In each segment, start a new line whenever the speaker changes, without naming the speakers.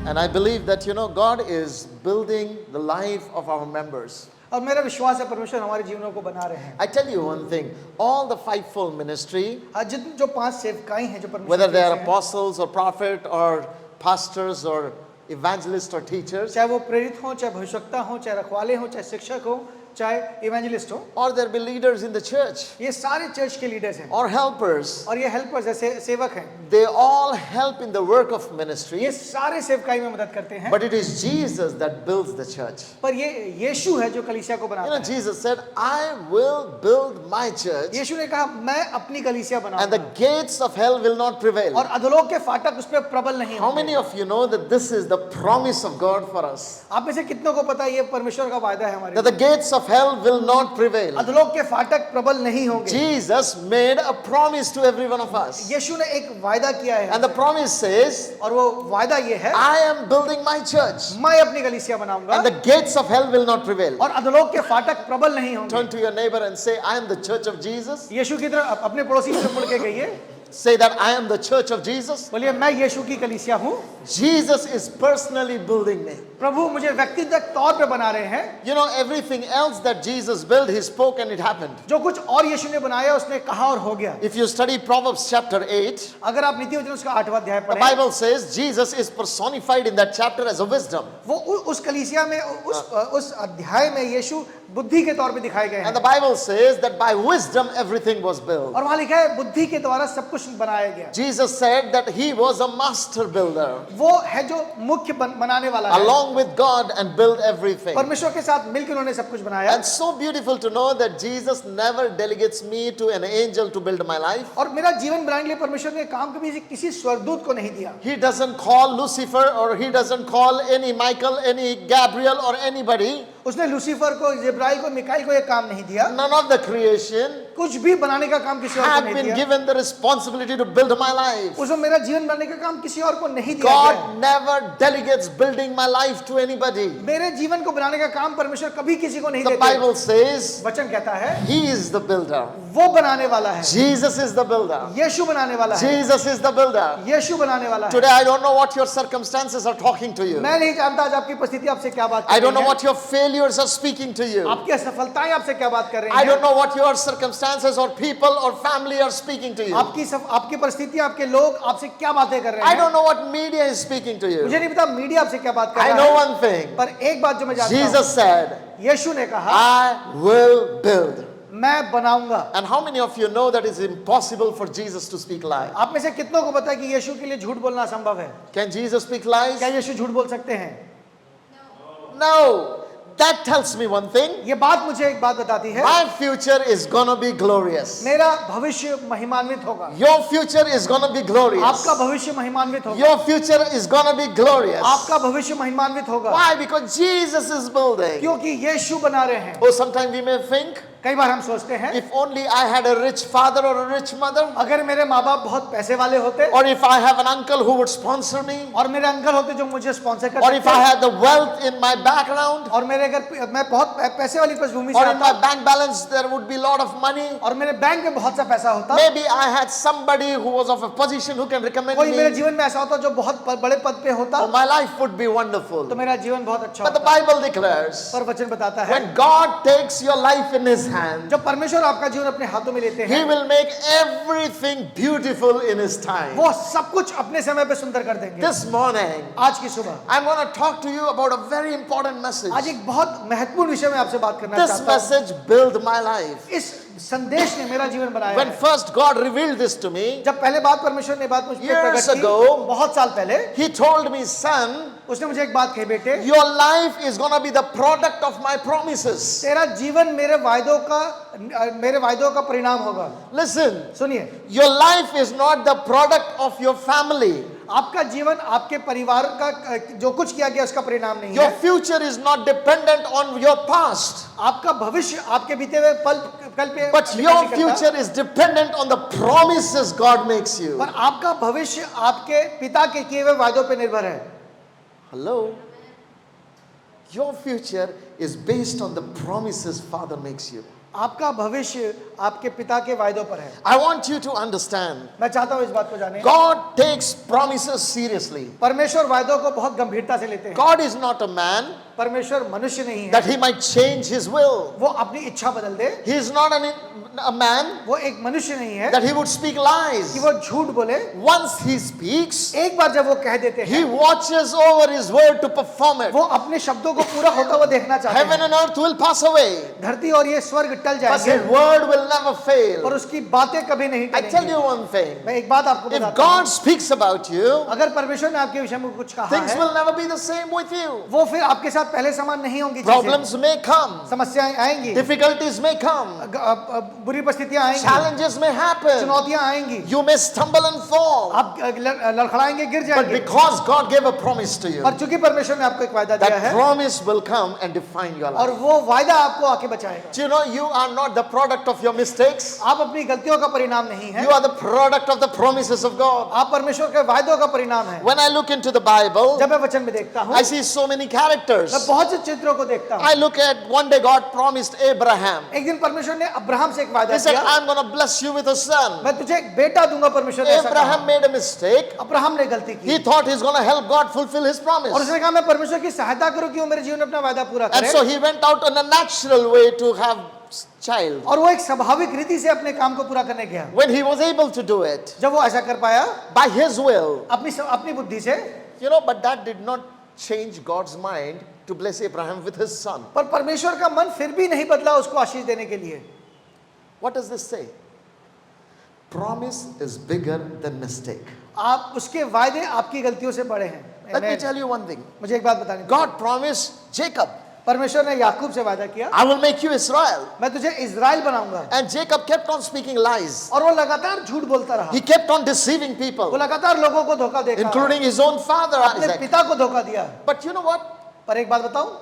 And I believe that, God is building the life of our members.
और मेरा विश्वास है परमेश्वर हमारे जीवनों को बना रहे हैं।
I tell you one thing, all the fivefold ministry,
जितने जो 5 सेवकाई हैं जो परमेश्वर
whether
की
they are
ओर से हैं,
apostles or prophet or pastors or evangelists or teachers,
चाहे वो प्रेरित हों, चाहे भविष्यवक्ता हों, चाहे रखवाले हों, चाहे शिक्षक हों, चाहे इवेंजलिस्ट हो,
or there be leaders in the church
ये सारे चर्च के लीडर्स हैं
or helpers,
और ये हेल्पर्स जैसे सेवक हैं,
they all help in the work of ministry.
ये सारे सेवकाई में मदद करते हैं।
But it is Jesus that builds the church.
पर ये यीशु है जो कलीसिया को बनाता है।
Jesus said, I will build my church
यीशु ने कहा मैं अपनी कलीसिया
and the
बनाऊंगा
gates of hell will not prevail.
और अधोलोक के फाटक उस पर प्रबल नहीं
How
होंगे।
many of you know that this is the promise of God for us?
आप में से कितनों को पता है ये परमेश्वर का वायदा है हमारे
That the
लिए?
gates of hell will not prevail.
अधोलोक के फाटक प्रबल नहीं होंगे।
Jesus made a promise to every one of us.
यीशु ने एक वायदा किया है
And the promise says,
और वो वायदा ये है
I am building my church
मैं अपनी कलीसिया बनाऊंगा
and the gates of hell will not prevail.
और अधोलोक के फाटक प्रबल नहीं होंगे।
Turn to your neighbor and say, I am the church of Jesus.
यीशु की तरफ अपने पड़ोसी से मुड़ के कहिए,
Say that I am the church of Jesus.
बोलिए मैं यीशु की कलीसिया हूँ।
Jesus is personally building me.
प्रभु मुझे व्यक्तिगत तौर पे बना रहे हैं।
Everything else that Jesus built, he spoke and it happened.
जो कुछ और यीशु ने बनाया उसने कहा और हो गया।
If you study Proverbs chapter 8,
अगर आप नीति वचन उसका 8वां अध्याय
the
पढ़ें,
Bible says Jesus is personified in that chapter as a wisdom.
वो उस कलीसिया में उस अध्याय में यीशु बुद्धि के तौर पे दिखाए गए
And
हैं
the Bible says that by wisdom everything was built.
और वहां लिखा है बुद्धि के द्वारा सब कुछ बनाया गया।
Jesus said that he was a master builder
वो है जो मुख्य बनाने वाला है,
along with God and built everything.
परमेश्वर के साथ मिलकर उन्होंने सब कुछ बनाया।
And so beautiful to know that Jesus never delegates me to an angel to build my life.
और मेरा जीवन बनाने के लिए परमेश्वर ने काम कभी किसी स्वर्गदूत को नहीं दिया।
He doesn't call Lucifer or he doesn't call any Michael, any Gabriel or anybody.
उसने लूसीफर को, जिब्राइल को, मिकाइल को ये काम नहीं दिया।
None of the creation
कुछ भी बनाने का काम किसी और को
have
नहीं
been
दिया।
given the responsibility to build my life.
उसको मेरा जीवन बनाने का काम किसी और को नहीं दिया गया है।
God never delegates building my life to anybody.
मेरे जीवन को बनाने का काम परमेश्वर कभी किसी को नहीं
The
देते।
Bible says
वचन कहता है
he is the builder.
वो बनाने वाला है।
Jesus is the builder.
यीशु बनाने वाला है।
Jesus is the builder.
यीशु बनाने वाला है।
Today I don't know what your circumstances are talking to you.
मैं नहीं जानता आज आपकी परिस्थिति आपसे क्या बात
I
कर
don't know
रही है।
what your failures are speaking to you.
आपकी असफलताएं आपसे क्या बात कर रही
I
हैं।
don't know what your circumstances or people or family are speaking to you.
आपकी परिस्थिति, आपके लोग आपसे क्या बातें कर रहे
I
हैं।
don't know what media is speaking to
मुझे
you.
नहीं पता मीडिया आपसे क्या बात कर
I
रहा
know
है।
one thing.
पर एक बात जो मैं जानता
Jesus said,
हूँ, यीशु ने कहा
I will build.
मैं बनाऊंगा।
And how many of you know that it's impossible for Jesus to speak lie?
आप में से कितनों को पता है कि यीशु के लिए झूठ बोलना असंभव है?
Can Jesus speak lies?
क्या यीशु झूठ बोल सकते हैं?
No. That tells me one thing.
ये बात मुझे एक बात बताती है,
My future is gonna be glorious.
मेरा भविष्य महिमान्वित होगा।
Your future is gonna be glorious.
आपका भविष्य महिमान्वित होगा।
Your future is gonna be glorious.
आपका भविष्य महिमान्वित होगा।
Why? Because Jesus is building.
क्योंकि यीशु बना रहे हैं।
Oh, sometimes we may think,
कई बार हम सोचते हैं
if only I had a rich father or a rich mother,
अगर मेरे माँ बाप बहुत पैसे वाले होते
or if I have an uncle who would sponsor me,
और मेरे अंकल होते जो मुझे स्पॉन्सर कर
or if I
सकते
had the wealth in my background,
और मेरे अगर मैं बहुत पैसे वाली पृष्ठभूमि से
or in my
आता
bank balance there would be a lot of money,
और मेरे बैंक में बहुत सा पैसा होता,
maybe I had somebody who was of a position who can recommend
कोई मेरे
me,
जीवन में ऐसा होता जो बहुत बड़े पद पे होता,
oh, my life would be wonderful.
तो मेरा जीवन बहुत अच्छा
But the
होता।
Bible declares,
पर वचन बताता है
when God takes your life in His hand,
जब परमेश्वर आपका जीवन अपने हाथों में लेते
He
हैं,
will make everything beautiful in His time.
वो सब कुछ अपने समय पे सुंदर कर देंगे।
This morning,
आज की सुबह
I'm going to talk to you about a very important message.
आज एक बहुत महत्वपूर्ण विषय में आपसे बात करना
This
चाहता हूँ।
message built my life.
इस संदेश ने मेरा जीवन बनाया
When
है।
first God revealed this to me,
जब पहले बात परमेश्वर ने बात मुझ पे
Years
प्रकट की,
ago,
बहुत साल पहले,
He told me, son,
उसने मुझे एक बात कही, बेटे
your life is going to be the product of my promises.
तेरा जीवन मेरे वायदों का परिणाम होगा।
Listen,
सुनिए,
your life is not the product of your family.
आपका जीवन आपके परिवार का जो कुछ किया गया उसका परिणाम नहीं
Your
है।
future is not dependent on your past.
आपका भविष्य आपके बीते हुए कल पे
But
निर्भर
your
नहीं करता,
future is dependent on the promises God makes you.
पर आपका भविष्य आपके पिता के किए हुए वायदों पे निर्भर है।
Hello? Your future is based on the promises Father makes you.
आपका भविष्य आपके पिता के वायदों पर है।
I want you to understand.
मैं चाहता हूं इस बात को जानें।
God takes promises seriously.
परमेश्वर वायदों को बहुत गंभीरता से लेते हैं।
God is not a man
परमेश्वर मनुष्य नहीं है
that he might change his will.
वो अपनी इच्छा बदल दे।
He is not a man
वो एक मनुष्य नहीं है
that he would speak lies.
कि वो झूठ बोले।
Once he speaks,
एक बार जब वो कह देते
he
हैं
watches over his word to perform it.
वो अपने शब्दों को पूरा होता हुआ देखना चाहते
Heaven
हैं।
and earth will pass away,
धरती और ये स्वर्ग टल
but
जाएंगे
his word will never
और
fail.
उसकी बातें कभी नहीं
I tell
टलेंगी।
you one thing.
मैं एक बात आपको
If
बताता हूं,
God speaks about you,
अगर परमेश्वर ने आपके विषय में कुछ कहा
things
है
will never be the same with you.
वो फिर आपके साथ पहले समान नहीं होंगी। चीजें
Problems may come,
समस्याएं आएंगी,
difficulties may come,
बुरी परिस्थितियां आएंगी,
challenges may happen.
चुनौतियां आएंगी,
You may stumble and fall.
आप लड़खड़ाएंगे, गिर
But
जाएंगे,
because God gave a promise to you,
और चूंकि परमेश्वर ने आपको एक वायदा दिया
that
है
promise will come and define your
और
life.
वो वायदा आपको आके बचाएगा।
Do you know you are not the product of your mistakes?
आप अपनी गलतियों का परिणाम नहीं है,
You are the product of the promises of God.
आप परमेश्वर के वायदों का परिणाम है।
When I look into the Bible,
जब मैं वचन में देखता हूँ
I see so many characters.
मैं बहुत से चित्रों को देखता हूँ।
I look at one day God promised Abraham.
एक दिन परमेश्वर ने अब्राहम से एक वायदा
He said,
किया,
I'm going to bless you with a son.
मैं तुझे एक बेटा दूंगा। परमेश्वर ने ऐसा
Abraham
कहा।
made a mistake.
अब्राहम ने गलती की
He thought he's going to help God fulfill his
और
promise.
उसने कहा मैं परमेश्वर की सहायता करूं कि वो मेरे जीवन में अपना वायदा पूरा
And
करे।
so he went out on a natural way to have child.
और वो एक स्वाभाविक रीति से अपने काम को पूरा करने गया।
When he was able to do it
जब वो ऐसा कर पाया
by his will,
अपनी बुद्धि से,
you know, but that did not change God's mind to bless Abraham with his son.
पर परमेश्वर का मन फिर भी नहीं बदला उसको आशीष देने के लिए।
What does this say? Promise is bigger than mistake.
आप उसके वायदे आपकी गलतियों से बड़े हैं।
Let me tell you one thing.
मुझे एक बात बतानी थी।
God promised Jacob,
परमेश्वर ने याकूब से वायदा किया,
I will make you Israel.
मैं तुझे इज़राइल बनाऊंगा।
And Jacob kept on speaking lies.
और वो लगातार झूठ बोलता रहा,
He kept on deceiving
वो
people,
लगातार लोगों को धोखा देता रहा,
including his own father
अपने
Isaac.
पिता को धोखा दिया।
But you know what?
पर एक बात बताऊं,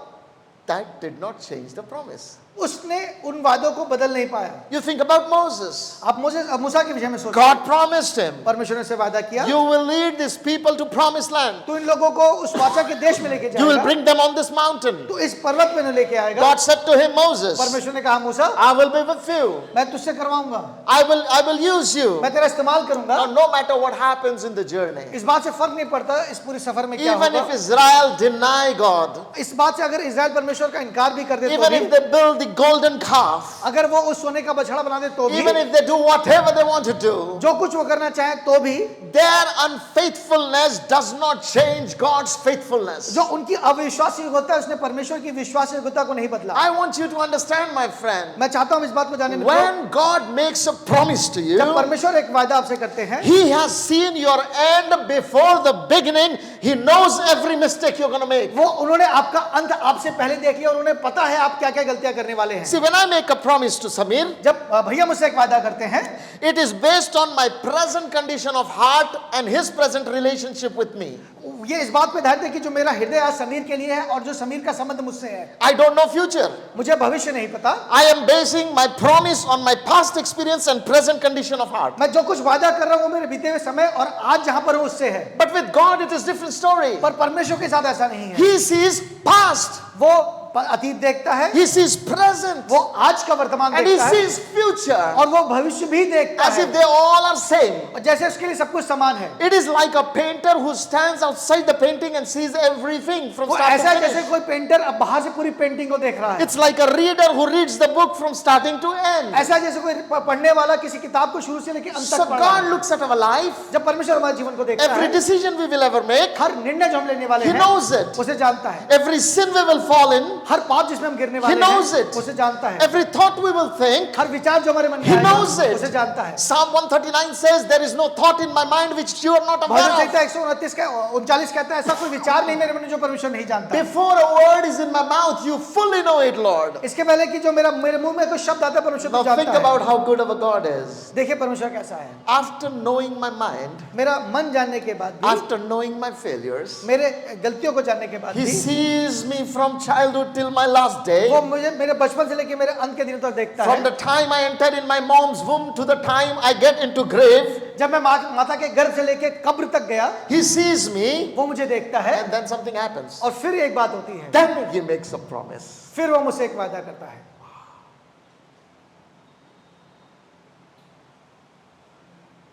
That did not change the promise.
उसने उन वादों को बदल नहीं पाया।
You think about Moses.
आप मूसा के विषय में सोचो,
God promised him,
परमेश्वर ने से वादा किया,
you will lead these people to promised land.
तू इन लोगों को उस वाचा के देश में लेके
You will
जाएगा,
bring them on this mountain.
तू इस पर्वत पे न लेके आएगा।
God said to him, Moses,
परमेश्वर ने कहा मूसा,
I will be with you.
मैं तुझसे करवाऊंगा,
I will use you.
मैं तेरा इस्तेमाल करूंगा।
Now, no matter what happens in the journey,
इस बात से फर्क नहीं पड़ता इस पूरी सफर में क्या
even
होगा।
if Israel deny God,
इस बात से अगर इज़राइल परमेश्वर का इनकार भी कर दे तो
even
भी,
if they build the golden calf,
अगर वो उस सोने का बछड़ा बना दे तो भी,
even if they do whatever they want to do,
जो कुछ वो करना चाहे तो भी,
their unfaithfulness does not change God's faithfulness.
जो उनकी अविश्वासी होता है उसने परमेश्वर की विश्वासयोग्यता को नहीं बदला।
I want you to understand, my friend,
मैं चाहता हूं इस बात को जानने में,
when God makes a promise to you,
जब परमेश्वर एक वायदा आपसे करते हैं,
He has seen your end before the beginning. He knows every mistake you're going to make.
वो उन्होंने आपका अंत आपसे पहले देख लिया और उन्हें पता है आप क्या क्या गलतियां करने वाले हैं।
See, when I make a promise to Samir,
जब भैया मुझसे एक वादा करते हैं,
it is based on my present condition of heart and his present relationship with me.
ये इस बात पे आधारित है कि जो मेरा हृदय आज समीर के लिए है और जो समीर का संबंध मुझसे है।
I don't know future.
मुझे भविष्य नहीं पता।
I am basing my promise on my past experience and present condition of heart.
मैं जो कुछ वादा कर रहा हूँ वो मेरे बीते हुए समय और आज जहाँ पर हूँ उससे है।
But with God, it is different story.
पर परमेश्वर के साथ ऐसा नहीं है।
He sees past,
वो अतीत देखता है,
he sees present,
वो आज का वर्तमान
and he
देखता है
sees future,
और वो भविष्य भी देखता
as if
है,
they all are same.
और जैसे उसके लिए सब कुछ समान है।
It is like a painter who stands outside the painting and sees everything from
वो
start
ऐसा है
to
जैसे
finish.
कोई पेंटर अब बाहर से पूरी पेंटिंग को देख रहा है।
It's like a reader who reads the book from starting to end.
ऐसा है जैसे कोई पढ़ने वाला किसी किताब को शुरू से लेकर अंत
So
तक पढ़ रहा
God
है।
looks at our life,
जब परमेश्वर हमारे जीवन को देखता
every
है,
decision we will ever make,
हर निर्णय जो हम लेने वाले
He
हैं
knows it.
उसे जानता है।
Every sin we will fall in,
हर पाप जिसमें हम गिरने
He
वाले
knows
हैं
it.
उसे जानता है।
every thought we will think,
हर विचार जो हमारे मन में
He
आएगा,
knows it.
उसे जानता है।
Psalm 139 says, there is no thought in my mind which you are not aware
bhajan
of.
संहिता 129 का 39 कहता है ऐसा कोई विचार नहीं मेरे मन में जो परमेश्वर नहीं जानता।
Before a word is in my mouth, you fully know it, Lord.
इसके पहले कि जो मेरे मुंह में कोई शब्द आता है परमेश्वर तो
Now think
जानता है।
about how good our God is.
देखिए परमेश्वर कैसा है।
After knowing my mind,
मेरा मन जानने के बाद भी,
after knowing my failures,
मेरे गलतियों को जानने के बाद
He
भी,
sees me from childhood till my last day.
वो मुझे मेरे बचपन से लेकर मेरे अंत के दिनों तक देखता
From
है।
the time I entered in my mom's womb to the time I get into grave,
जब मैं माता के गर्भ से लेकर कब्र तक गया,
He sees me,
वो मुझे देखता है
and then something happens.
और फिर एक बात होती है,
Then He makes a promise.
फिर वो मुझसे एक वादा करता है।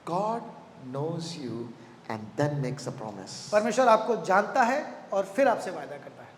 God knows you and then makes a promise.
परमेश्वर आपको जानता है और फिर आपसे वायदा करता है।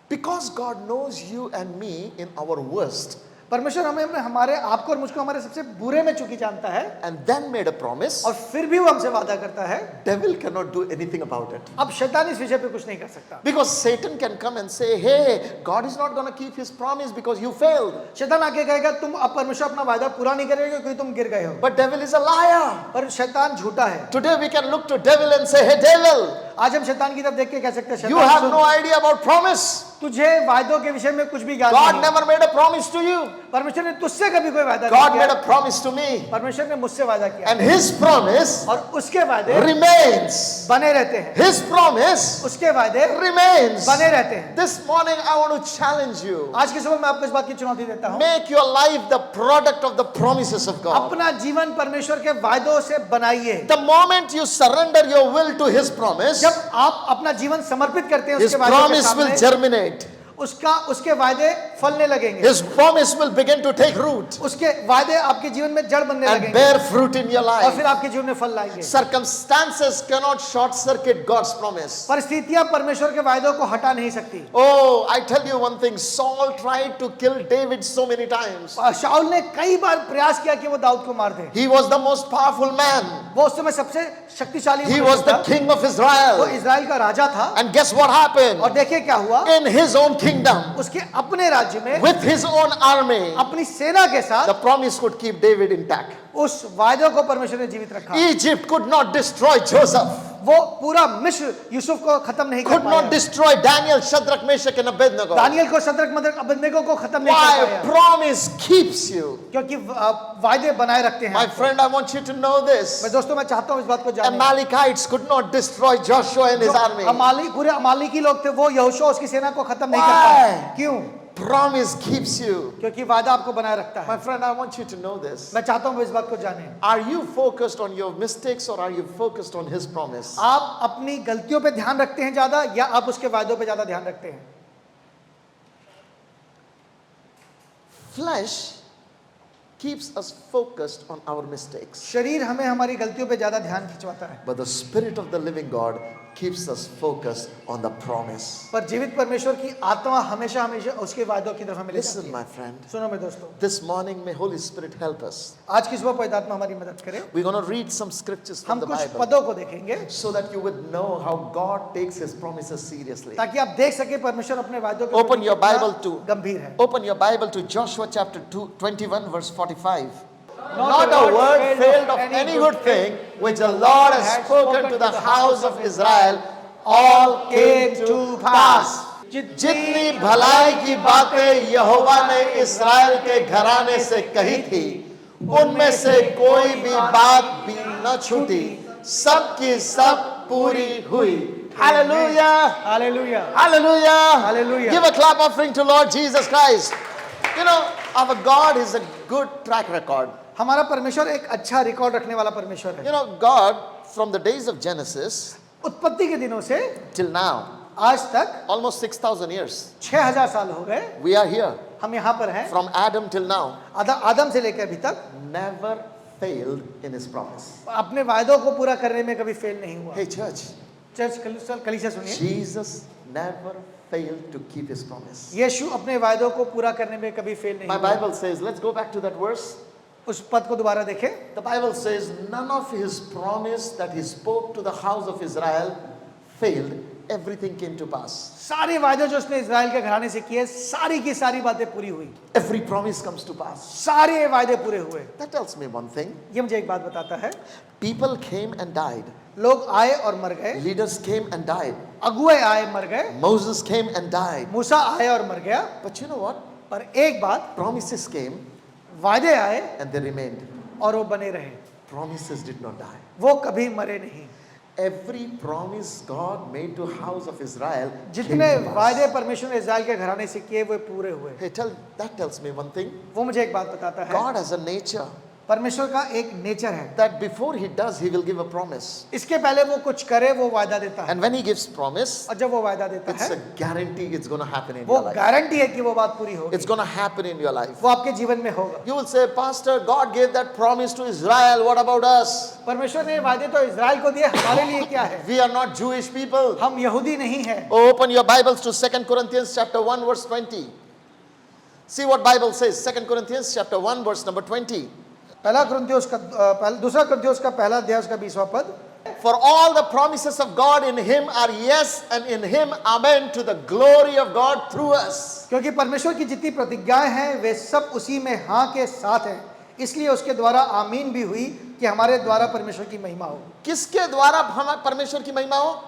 Because God knows you and me in our worst
परमेश्वर हमें हमारे आपको और मुझको हमारे सबसे बुरे में चूंकि जानता है
and then made a promise,
और फिर भी वो हमसे वादा करता है,
devil cannot do anything about it.
अब शैतान इस विषय पे कुछ नहीं कर सकता।
Because Satan can come and say, hey, God is not going to keep his promise because you failed.
शैतान आके कहेगा तुम अब परमेश्वर अपना वायदा पूरा नहीं करेगा क्योंकि तुम गिर गए हो।
But devil is a liar.
पर शैतान झूठा है।
Today we can look to devil and say, hey devil,
आज हम शैतान की तरफ देख के कह सकते हैं
you
शैतान
have
soon,
no idea about promise.
तुझे वायदों के विषय में कुछ भी ज्ञान
God
नहीं।
never made a promise to you.
परमेश्वर ने तुझसे कभी कोई वायदा नहीं
God made
किया।
a promise to me.
परमेश्वर ने मुझसे वादा किया
And his promise
और उसके वादे
remains.
बने रहते हैं।
His promise
उसके वादे
remains.
बने रहते हैं।
This morning I want to challenge you.
आज के सुबह मैं आपको इस बात की चुनौती देता हूँ,
Make your life the product of the promises of God.
अपना जीवन परमेश्वर के वायदों से बनाइए।
The moment you surrender your will to his promise,
जब आप अपना जीवन समर्पित करते हैं
his
उसके वायदों के
promise will
सामने,
germinate.
उसके वायदे फलने लगेंगे।
His promise will begin to take root
उसके वायदे आपके जीवन में जड़ बनने
and
लगेंगे
bear fruit in your
और फिर
life.
आपके जीवन में फल लाएंगे।
Circumstances cannot short circuit God's promise.
परिस्थितियां परमेश्वर के वायदों को हटा नहीं सकती।
Oh, I tell you one thing, Saul tried to kill David so many times.
शाऊल ने कई बार प्रयास किया कि वो दाऊद को मार दे।
He was the most powerful man.
वो उस समय सबसे शक्तिशाली
He
मनुष्य
was the
था।
king of
वो
Israel.
इजराइल का राजा था
And guess what happened?
और देखिए क्या हुआ,
In his own kingdom,
उसके अपने राज्य में
with his own army,
अपनी सेना के साथ
the promise could keep David intact.
उस वायदों को परमेश्वर ने जीवित रखा।
Egypt could not destroy Joseph,
वो पूरा मिस्र यूसुफ को खत्म नहीं कर
could not
पाया।
destroy Daniel, Shadrach, Meshach, and Abednego.
दानियल को शद्रक मदरक अबेदnego को खत्म नहीं कर
Why?
पाया
Promise keeps you.
क्योंकि वायदे बनाए रखते हैं
My
आपको।
friend, I want you to know this.
मैं दोस्तों मैं चाहता हूँ इस बात को जानें।
Amalekites could not destroy Joshua and his army.
पूरे अमालिकी लोग थे, वो यहोशू उसकी सेना को खत्म नहीं कर
Why?
पाए। क्यों?
Promise keeps you.
क्योंकि वादा आपको बनाए रखता
My
है।
friend, I want you to know this.
मैं चाहता हूँ इस बात को जानें।
Are you focused on your mistakes or are you focused on his promise?
आप अपनी गलतियों पे ध्यान रखते हैं ज्यादा या आप उसके वायदों पे ज्यादा ध्यान रखते हैं?
Flesh keeps us focused on our mistakes,
शरीर हमें हमारी गलतियों पे ज्यादा ध्यान खिंचवाता है,
but the Spirit of the living God keeps us focused on the promise.
पर जीवित परमेश्वर की आत्मा हमेशा हमेशा उसके वायदों की तरफ हमें ले जाती
Listen,
है।
my friend.
सुनो मेरे दोस्तों,
This morning, may Holy Spirit help us.
आज की सुबह पवित्र आत्मा हमारी मदद करे।
We're going to read some scriptures from
हम
the
कुछ
Bible
पदों को देखेंगे
so that you would know how God takes his promises seriously.
ताकि आप देख सके परमेश्वर अपने वायदों के
Open
प्रति
your
कितना
Bible to-
गंभीर है।
Open your Bible to Joshua chapter 21, verse 45. Not a word failed of any good thing which the Lord has spoken to the house of Israel, all came to pass. जितनी भलाई की बातें यहोवा ने इस्राएल के घराने से कही थी, उनमें से कोई भी बात भी न छूटी, सब की सब पूरी हुई. Hallelujah!
Hallelujah,
Hallelujah!
Hallelujah.
Give a clap offering to Lord Jesus Christ. You know, our God is a good track record.
हमारा परमेश्वर एक अच्छा रिकॉर्ड रखने वाला परमेश्वर है।
You know, God, from the days of Genesis
उत्पत्ति के दिनों से
till now,
आज तक
almost 6,000 years,
6000 साल हो गए,
we are here.
हम यहाँ पर हैं।
From Adam till now,
आदम से लेकर अभी तक
never failed in his promise.
अपने वायदों को पूरा करने में कभी फेल नहीं हुआ।
Hey, church,
चर्च कलीसिया सुनिए,
Jesus never failed to keep his promise.
यीशु अपने वायदों को पूरा करने में कभी फेल नहीं
My
हुआ।
Bible says, let's go back to that verse.
उस पद को दोबारा देखें।
The Bible says, none of his promise that he spoke to the house of Israel failed. Everything came to pass.
सारे वायदे जो उसने इजराइल के घराने से किए, सारी की सारी बातें पूरी हुई,
Every promise comes to pass.
सारे वायदे पूरे हुए।
That tells me one thing.
ये मुझे एक बात बताता है,
People came and died.
लोग आए और मर गए,
Leaders came and died.
अगुए आए मर गए,
Moses came and died.
मूसा आए और मर गया।
But you know what?
पर एक बात,
Promises came
वायदे आए
and they remained.
और वो बने रहे,
Promises did not die.
वो कभी मरे नहीं।
Every promise God made to house of Israel came
जितने
to pass.
वायदे परमेश्वर ने इजराइल के घराने से किए वो पूरे हुए।
Hey, that tells me one thing.
वो मुझे एक बात बताता है,
God has a nature.
परमेश्वर का एक नेचर है,
that before he does, he will give a promise.
इसके पहले वो कुछ करे वो वादा देता है,
And when he gives promise,
और जब वो वादा देता
it's
है
a guarantee it's going to happen in
वो
your life.
गारंटी है कि वो बात पूरी होगी,
It's going to happen in your life.
वो आपके जीवन में होगा।
You will say, Pastor, God gave that promise to Israel. What about us?
परमेश्वर ने वादे तो इजराइल को दिए, हमारे लिए क्या है?
We are not Jewish people.
हम यहूदी नहीं हैं।
Open your Bibles to 2 Corinthians chapter 1 verse 20. See what Bible says. 2 Corinthians chapter 1 verse number 20.
दूसरा कुरिन्थियों का पहला अध्याय उसका 20वां पद।
For all the promises of God in him are yes, and in him amen, to the glory of God through us.
क्योंकि परमेश्वर की जितनी प्रतिज्ञाएं हैं वे सब उसी में हाँ के साथ हैं, इसलिए उसके द्वारा आमीन भी हुई कि हमारे द्वारा परमेश्वर की महिमा हो।
किसके द्वारा हम परमेश्वर की महिमा हो?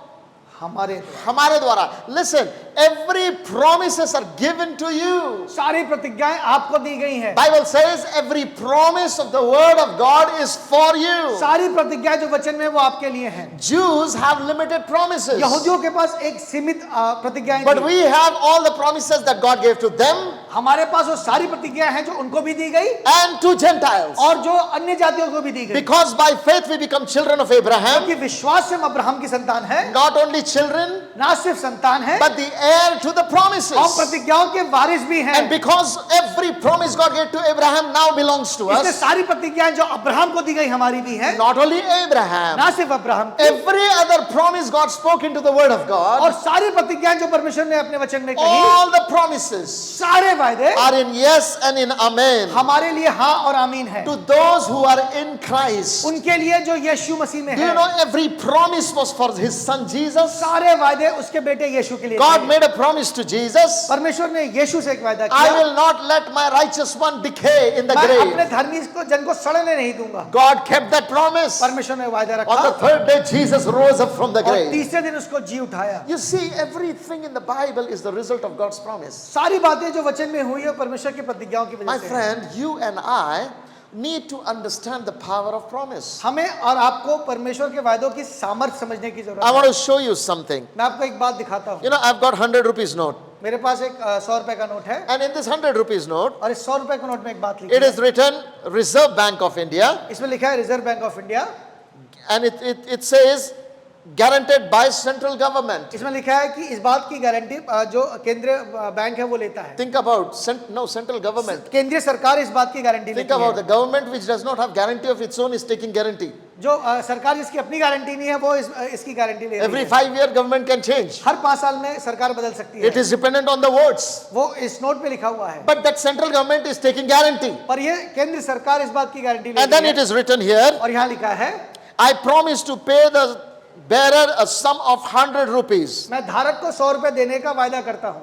हमारे
द्वारा। Listen, every promises are given to you.
सारी प्रतिज्ञाएं आपको दी गई हैं।
Bible says every promise of the word of God is for you.
सारी प्रतिज्ञाएं जो वचन में वो आपके लिए हैं।
Jews have limited promises.
यहूदियों के पास एक सीमित प्रतिज्ञाएं
But we have all the promises that God gave to them.
हमारे पास वो सारी प्रतिज्ञाएं हैं जो उनको भी दी गई
and to Gentiles.
और जो अन्य जातियों को भी दी गई।
Because by faith we become children of Abraham.
क्योंकि विश्वास से हम अब्राहम की संतान हैं।
Not only children,
ना सिर्फ संतान है,
but the heir to the promises.
हम प्रतिज्ञाओं के वारिस भी हैं।
And because every promise God gave to Abraham now belongs to
इसलिए
us.
सारी प्रतिज्ञाएं जो अब्राहम को दी गई हमारी भी हैं।
Not only Abraham,
ना सिर्फ Abraham,
every other promise God spoke into the word of God.
और सारी प्रतिज्ञाएं जो परमेश्वर ने अपने वचन में कही,
all the promises
सारे वायदे
are in yes and in amen.
हमारे लिए हाँ और आमीन है।
To those who are in Christ.
उनके लिए जो यीशु मसीह में
Do you
है।
know every promise was for his son Jesus?
सारे वायदे उसके बेटे यीशु के लिए।
God made a promise to Jesus.
परमेश्वर ने यीशु से एक वायदा किया।
I will not let my righteous one decay in the
मैं
grave.
अपने धर्मी को जन को सड़ने नहीं दूंगा।
God kept that promise.
परमेश्वर ने वायदा रखा।
On the third day Jesus rose up from the
और
grave.
तीसरे दिन उसको जी उठाया।
You see, everything in the Bible is the result of God's promise.
सारी बातें जो वचन में हुई है परमेश्वर की प्रतिज्ञाओं की वजह
My
से।
friend, you and I need to understand the power of promise.
हमें और आपको परमेश्वर के वायदों की सामर्थ्य समझने की जरूरत
I
है।
want to show you something.
मैं आपको एक बात दिखाता हूँ।
You know, I've got 100 rupees note.
मेरे पास एक 100 रुपए का नोट है।
And in this 100 rupees note,
और इस 100 रुपए के नोट में एक बात लिखी
it
है।
is written Reserve Bank of India.
इसमें लिखा है reserve bank of India.
And it says guaranteed by central government.
इसमें लिखा है कि इस बात की गारंटी जो केंद्रीय बैंक है वो लेता है।
Think about central government.
केंद्रीय सरकार इस बात की गारंटी
Think
लेती
about
है।
the government which does not have guarantee of its own is taking guarantee.
जो सरकार जिसकी अपनी गारंटी नहीं है वो इसकी गारंटी ले रही
Every
है।
5-year government can change.
हर 5 साल में सरकार बदल सकती है।
It is dependent on the votes.
वो इस नोट पे लिखा हुआ है।
But that central government is taking guarantee.
पर ये केंद्र सरकार इस बात की गारंटी ले
And then
रही
it
है।
is written here,
और यहाँ लिखा है
I promise to pay the bearer a sum of 100 rupees.
मैं धारक को 100 रुपए देने का वायदा करता हूँ।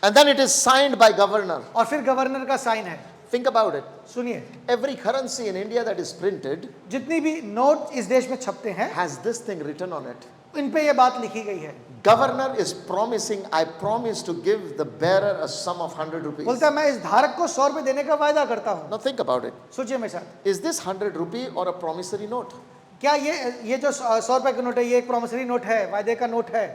And then it is signed by governor.
और फिर गवर्नर का साइन है।
Think about it.
सुनिए,
Every currency in India that is printed
जितनी भी नोट इस देश में छपते हैं
has this thing written on it.
इन पे ये बात लिखी गई है।
Governor is promising, I promise to give the bearer a sum of 100 rupees.
बोलता है मैं इस धारक को 100 रुपए देने का वायदा करता हूँ।
Now think about it.
सोचिए मेरे साथ,
Is this 100 rupee or a promissory note?
क्या ये जो 100 रुपए का नोट है ये एक प्रॉमिसरी नोट है, वायदे का नोट है।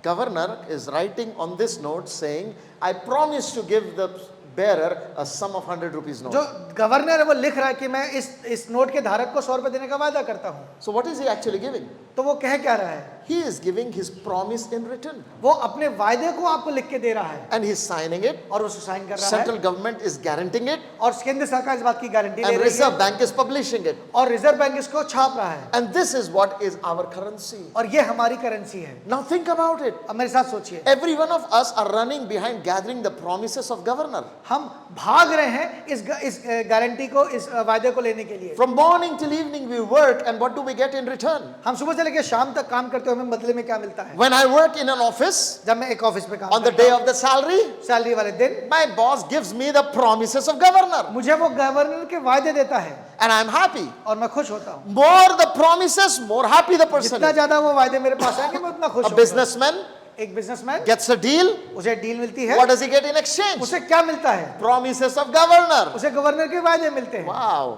Governor is writing on this note saying, I promise to give the bearer a sum of 100 rupees note.
जो गवर्नर है वो लिख रहा है कि मैं इस नोट के धारक को 100 रुपए देने का वायदा करता हूँ।
So what is he actually giving?
तो वो कह क्या रहा है?
He is giving his promise in written.
वो अपने वायदे को आपको लिख के दे रहा है
And he's signing it.
और उसको साइन कर रहा
Central
है
government is guaranteeing it.
और केंद्र सरकार इस बात की गारंटी ले
And
रही
Reserve
है
Bank is publishing it.
और रिजर्व बैंक इसको छाप रहा है
And this is what is our currency.
और ये हमारी करेंसी है।
Now think about it.
अब मेरे साथ सोचिए,
Every one of us are running behind gathering the promises of governor.
हम भाग रहे हैं इस गारंटी को, इस वायदे को लेने के लिए।
From morning till evening we work, and what do we get in return?
हम सुबह से लेकर शाम तक काम करते हैं, हमें बदले में क्या मिलता है?
When I work in an office,
जब मैं एक ऑफिस में काम
on the
करता
day
हूं,
of the salary,
सैलरी वाले दिन
my boss gives me the promises of governor.
मुझे वो गवर्नर के वायदे देता है
And I'm happy.
और मैं खुश होता हूँ।
More the promises, more happy the person
जितना
is.
ज्यादा वो वायदे मेरे पास आएंगे मैं उतना खुश
A
होऊंगा।
businessman
एक बिजनेसमैन
gets a deal.
उसे डील मिलती है,
What does he get in exchange?
उसे क्या मिलता है?
Promises of governor.
उसे गवर्नर के वायदे मिलते हैं।
Wow.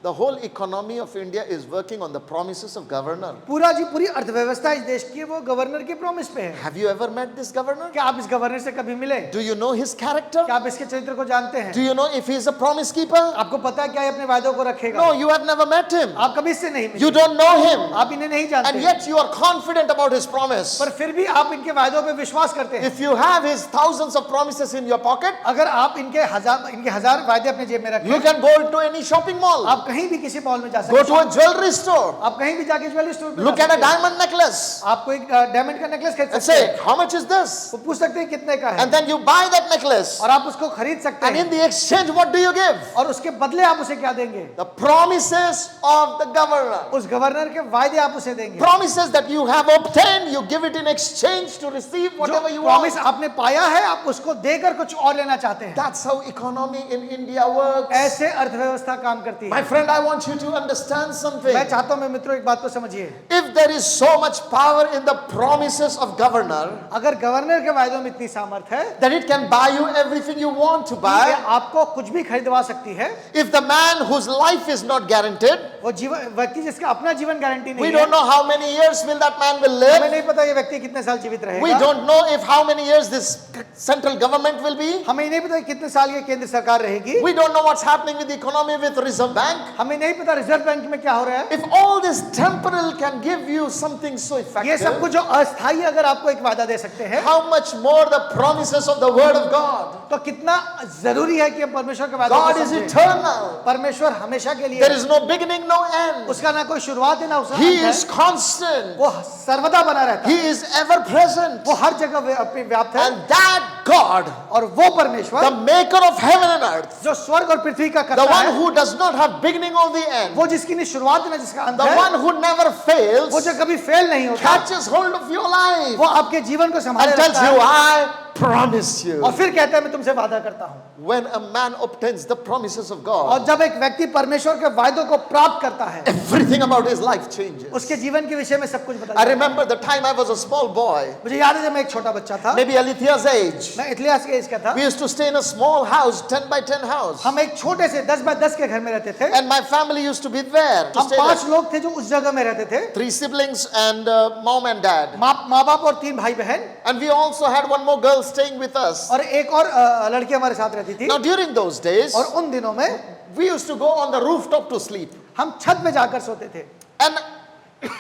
The whole economy of India is working on the promises of governor.
पूरी अर्थव्यवस्था इस देश की वो गवर्नर के प्रॉमिस पे है।
Have you ever met this governor?
क्या आप इस गवर्नर से कभी मिले?
Do you know his character?
क्या आप इसके चरित्र को जानते हैं?
Do you know if he is a promise keeper?
आपको पता है क्या ये अपने वायदों को रखेगा?
No, you have never met him.
आप कभी इससे नहीं
You
मिले,
don't know him.
आप इन्हें नहीं जानते,
And yet you are confident about his promise.
पर फिर भी आप इनके वायदों पे विश्वास करते हैं।
If you have his thousands of promises in your pocket,
अगर आप इनके हजार वायदे अपने जेब में
you
रखें,
can go to any shopping mall.
आप कहीं भी किसी मॉल में जा
Go
सकते
to a jewelry store.
हैं, आप कहीं भी जाके ज्वेलरी स्टोर पे
Look
जा
at a
सकते हैं।
diamond necklace
आपको एक डायमंड का नेकलेस खरीद
and
सकते
say,
हैं,
how much is this?
वो पूछ सकते हैं कितने का है,
And then you buy that necklace.
और आप उसको खरीद सकते
And in
हैं,
the exchange, what do you give?
और उसके बदले आप उसे क्या देंगे?
The promises of the governor.
उस गवर्नर के वायदे आप उसे देंगे।
Promises that you have obtained, you give it in exchange to receive whatever you
promise
want.
आपने पाया है, आप उसको देकर कुछ और लेना चाहते हैं।
That's how economy in India works.
ऐसे अर्थव्यवस्था काम करती
My
है।
friend, I want you to understand something.
मैं चाहता हूं, मैं मित्रों, एक बात को समझिए।
If there is so much power in the promises of governor,
अगर गवर्नर के वायदों में इतनी सामर्थ है
that it can buy you everything you want to
कि
buy.
आपको कुछ भी खरीदवा सकती है,
If the man whose life is not guaranteed,
वो जीवन व्यक्ति जिसका अपना जीवन गारंटी
we
नहीं
don't
है,
know how many years will that man will
हमें
live.
नहीं पता ये व्यक्ति कितने साल जीवित
We
रहेगा,
don't know if how many years this central government will be.
हमें नहीं पता कितने साल ये केंद्र सरकार रहेगी,
We don't know what's happening with the economy with Reserve Bank.
हमें नहीं पता रिजर्व बैंक में क्या हो रहा है।
If all this temporal can give you something so
ये सब
effective,
कुछ जो अस्थायी अगर आपको एक वादा दे सकते हैं,
how much more the promises of the Word of God.
तो कितना जरूरी है कि हम परमेश्वर के वादों
God
को
is
समझें।
eternal.
परमेश्वर हमेशा के लिए
There
है।
is no beginning, no end.
उसका ना कोई शुरुआत है ना उसका
He
अंत
is
है,
constant.
वो सर्वदा बना रहता
He
है,
is ever present.
वो हर जगह व्याप्त है,
And that God,
और वो परमेश्वर
the maker of heaven and earth,
जो स्वर्ग और पृथ्वी का
the
कर्ता
one
है,
who does not have beginning or the end,
वो जिसकी नहीं शुरुआत है ना जिसका अंत
the
है,
one who never
वो
fails,
जो कभी फेल नहीं होता,
catches hold of your life
वो आपके जीवन को संभाले
and tells
रखता
you,
है,
I promise you.
और फिर कहता है मैं तुमसे वादा करता हूँ।
When a man obtains the promises of
और
God,
जब एक व्यक्ति परमेश्वर के वायदों को प्राप्त करता है,
everything about his life changes.
उसके जीवन के विषय में सब कुछ बदल
I
जाता है।
remember the time I was a small boy,
मुझे याद है जब मैं एक छोटा बच्चा था,
maybe Alithia's age.
मैं इतिहास के एज का था,
We used to stay in a small house, 10 by 10 house.
हम एक छोटे से 10 बाय 10 के घर में रहते थे,
And my family used to be there to
हम
stay
5
there.
लोग थे जो उस जगह में रहते थे,
3 siblings and mom and dad.
माँ बाप और 3 भाई बहन,
And we also had one more girl staying with us.
और एक और लड़की हमारे साथ रहती थी।
Now during those days,
और उन दिनों में
we used to go on the rooftop to sleep.
हम छत पे जाकर सोते थे,
And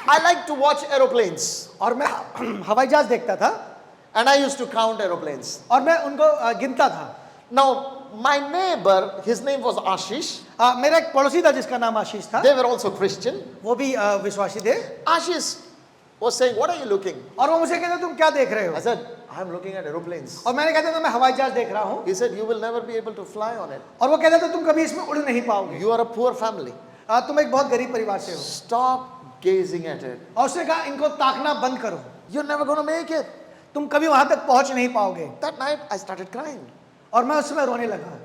I like to watch aeroplanes.
और मैं हवाई जहाज देखता था,
And I used to count aeroplanes.
और मैं उनको गिनता था।
Now, my neighbor, his name was Ashish.
मेरा एक पड़ोसी था जिसका नाम आशीष था,
They were also Christian.
वो भी विश्वासी थे,
Ashish was saying, what are you looking?
और वो मुझे कहते तुम क्या देख रहे हो?
I said, I'm looking at aeroplanes.
और मैंने कहता था मैं हवाई जहाज देख रहा हूँ,
He said, you will never be able to fly on it.
और वो कहता था तुम कभी इसमें उड़ नहीं पाओगे,
You are a poor family.
तुम एक बहुत गरीब परिवार से हो।
Stop gazing at it.
और उसने कहा इनको ताकना बंद करो,
You're never going to make it.
तुम कभी वहां तक पहुंच नहीं पाओगे।
That night, I started crying.
और मैं उस समय रोने लगा,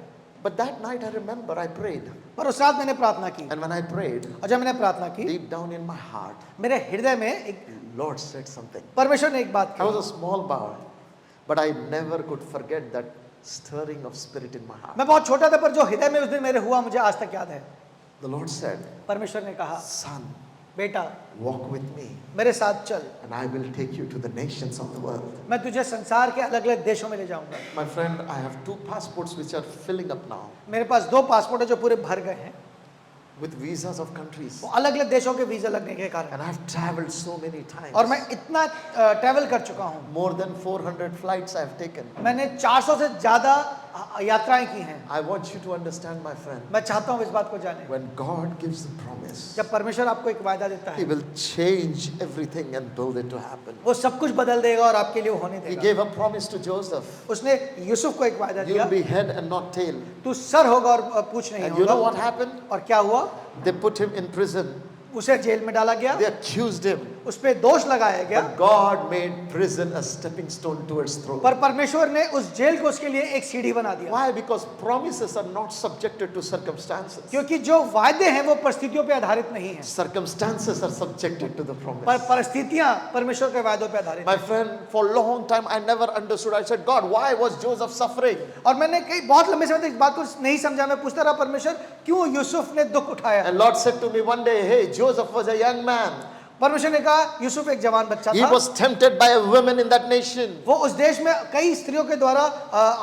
But that night, I remember I prayed.
पर उस रात मैंने प्रार्थना की,
And when I prayed,
और जब मैंने प्रार्थना की,
deep down in my heart,
मेरे हृदय में एक
Lord said something.
परमेश्वर ने एक बात
I was
की।
a small boy, but I never could forget that stirring of spirit in my heart.
मैं बहुत छोटा था, पर जो हृदय में उस दिन मेरे हुआ मुझे आज तक याद है।
The Lord said,
परमेश्वर ने कहा,
Son,
बेटा
walk with me,
मेरे साथ चल,
and I will take you to the nations of the world.
मैं तुझे संसार के अलग अलग देशों में ले जाऊंगा।
My friend, I have 2 passports which are filling up now
मेरे पास 2 पासपोर्ट है जो पूरे भर गए हैं,
with visas of countries.
वो अलग अलग देशों के वीजा लगने के कारण,
And I have traveled so many times.
और मैं इतना ट्रैवल कर चुका हूँ,
More than 400 flights I have taken.
मैंने 400 से ज्यादा यात्राएं की हैं।
I want you to understand, my friend,
मैं चाहता हूँ इस बात को जाने,
when God gives a promise,
जब परमेश्वर आपको एक वायदा देता
He
है,
will change everything and build it to happen.
वो सब कुछ बदल देगा और आपके लिए वो होने
He
देगा।
gave a promise to Joseph.
उसने यूसुफ को एक वायदा
You
दिया,
will be head and not tail.
तू सर होगा और पूछ नहीं
And you know what
होगा।
happened?
और क्या हुआ?
They put him in prison.
उसे जेल में डाला गया,
They accused him.
उस पे दोष लगाया गया,
But God made prison a stepping stone towards throne.
पर परमेश्वर ने उस जेल को उसके लिए एक सीढ़ी बना दिया।
Why? Because promises are not subjected to circumstances.
क्योंकि जो वायदे हैं वो परिस्थितियों पे आधारित नहीं है,
Circumstances are subjected to the
पर
promise.
परिस्थितियां परमेश्वर के वायदों पे आधारित
My
हैं।
friend, for a long time I never understood. I said, God, why was Joseph suffering?
और मैंने कई बहुत लंबे समय तक इस बात को नहीं समझा। मैं पूछता रहा परमेश्वर क्यों यूसुफ ने दुख उठाया।
And Lord said to me one day, hey, Joseph was a young man.
परमेश्वर ने कहा यूसुफ एक जवान बच्चा
He
था,
was tempted by a woman in that nation.
वो उस देश में कई स्त्रियों के द्वारा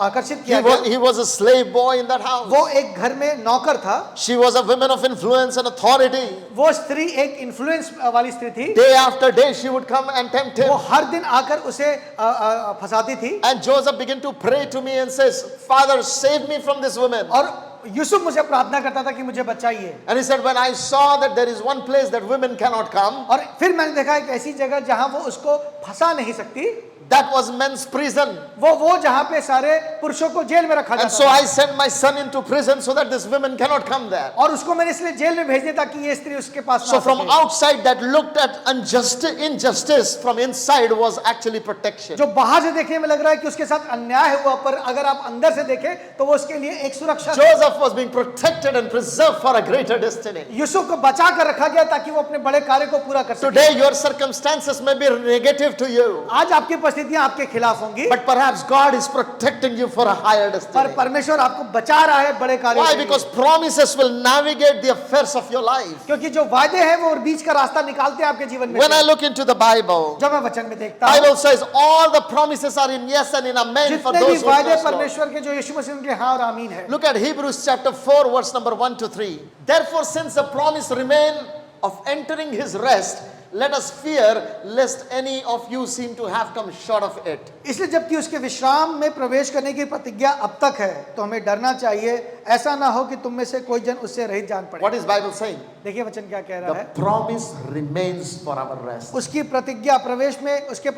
आकर्षित किया गया।
He was a slave boy in that house.
वो एक घर में नौकर था,
She was a woman of influence and authority.
वो स्त्री एक इन्फ्लुएंस वाली स्त्री थी।
Day after day she would come and tempt
वो
him.
हर दिन आकर उसे फंसाती थी।
And Joseph began to pray to me and says, Father, save me from this woman.
और यूसुफ मुझे प्रार्थना करता था कि मुझे बचाइए।
And he said, when I saw that there is one place that women cannot come,
और फिर मैंने देखा एक ऐसी जगह जहां वो उसको फंसा नहीं सकती,
that was men's prison.
वो जहां पे सारे पुरुषों को जेल में रखा
And
जाता
so
था।
I sent my son into prison so that this women cannot come there.
और उसको मैंने इसलिए जेल में भेज दिया ताकि ये स्त्री उसके पास ना
So
आ
from
सके।
outside that looked at injustice, from inside was actually protection.
जो बाहर से देखने में लग रहा है कि उसके साथ अन्याय हुआ, पर अगर आप अंदर से देखें तो वो उसके लिए एक सुरक्षा।
Joseph was being protected and preserved for a greater destiny.
Yusuf को बचा कर रखा गया ताकि वो अपने बड़े कार्य को पूरा कर सके।
Today your circumstances may be negative to you,
आज आपकी परिस्थितियां आपके खिलाफ होंगी,
but perhaps God is protecting you for a higher
पर
destiny.
परमेश्वर आपको बचा रहा है बड़े कार्यों
Why?
के लिए।
Because promises will navigate the affairs of your life.
क्योंकि जो वायदे हैं वो बीच का रास्ता निकालते हैं आपके जीवन में।
When I look into the Bible,
जब मैं वचन में देखता हूँ,
Bible says all the promises are in yes and in amen for
जितने भी
those who
वायदे
trust Lord.
परमेश्वर के जो यीशु मसीह उनके हाँ और आमीन है।
Look at Hebrews chapter 4 verse number 1 to 3. Therefore, since the promise remain of entering his rest, let us fear lest any of you seem to have come short of it.
इसलिए जबकि उसके विश्राम में प्रवेश करने की प्रतिज्ञा अब तक है, तो हमें डरना चाहिए, ऐसा ना हो कि तुम में से कोई जन उससे रहित जान पड़े।
What is Bible saying?
देखिए वचन क्या कह रहा
The
है।
promise remains for our rest.
उसकी प्रतिज्ञा प्रवेश में, उसके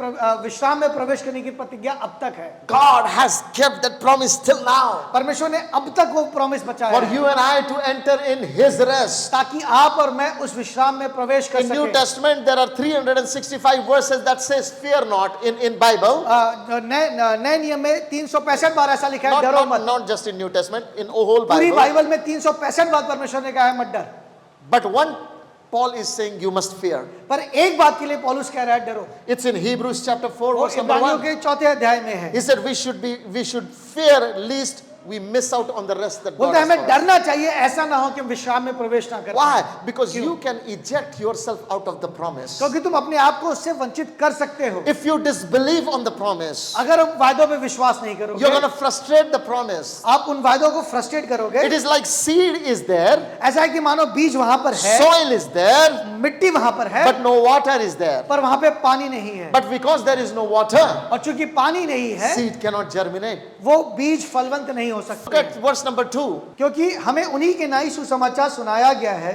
विश्राम में प्रवेश करने की प्रतिज्ञा अब तक है।
God has kept that promise till now
परमेश्वर ने अब तक वो प्रॉमिस बचाया
for
है,
you and I to enter in his rest.
ताकि आप और मैं उस विश्राम में प्रवेश कर
In New
सकें।
Testament there are 365 verses that says fear not in Bible.
नए नियम में 365 बार ऐसा लिखा है, डरो मत।
Not just in New Testament, in whole
पूरी
Bible.
बाइबल में 365 बार परमेश्वर ने कहा है मत डर,
But one Paul is saying you must fear.
पर एक बात के लिए पौलुस कह रहा है डरो।
It's in Hebrews chapter 4
वो
verse number
इब्रानियों
1.
के 4th अध्याय में है।
He said we should fear lest we miss out on the rest that God
बोलता है
has
हमें
for us.
डरना चाहिए, ऐसा ना हो कि हम विश्राम में प्रवेश ना कर पाएं।
Why? Because you can eject yourself out of the promise.
क्योंकि तुम अपने आप को उससे वंचित कर सकते हो।
If you disbelieve on the promise,
अगर हम वायदों पे विश्वास नहीं
you're
करोगे,
going to frustrate the promise.
आप उन वायदों को फ्रस्ट्रेट करोगे।
It is like seed is there,
ऐसा है कि मानो बीज वहां पर है,
soil is there,
मिट्टी वहां पर है,
but no water is there.
पर वहां पे पानी नहीं है।
But because there is no water,
और चूंकि पानी नहीं है,
seed cannot germinate.
वो बीज फलवंत नहीं हो
Look
सकते।
at verse number 2.
क्योंकि हमें उन्हीं के नाई सुसमाचार सुनाया गया है,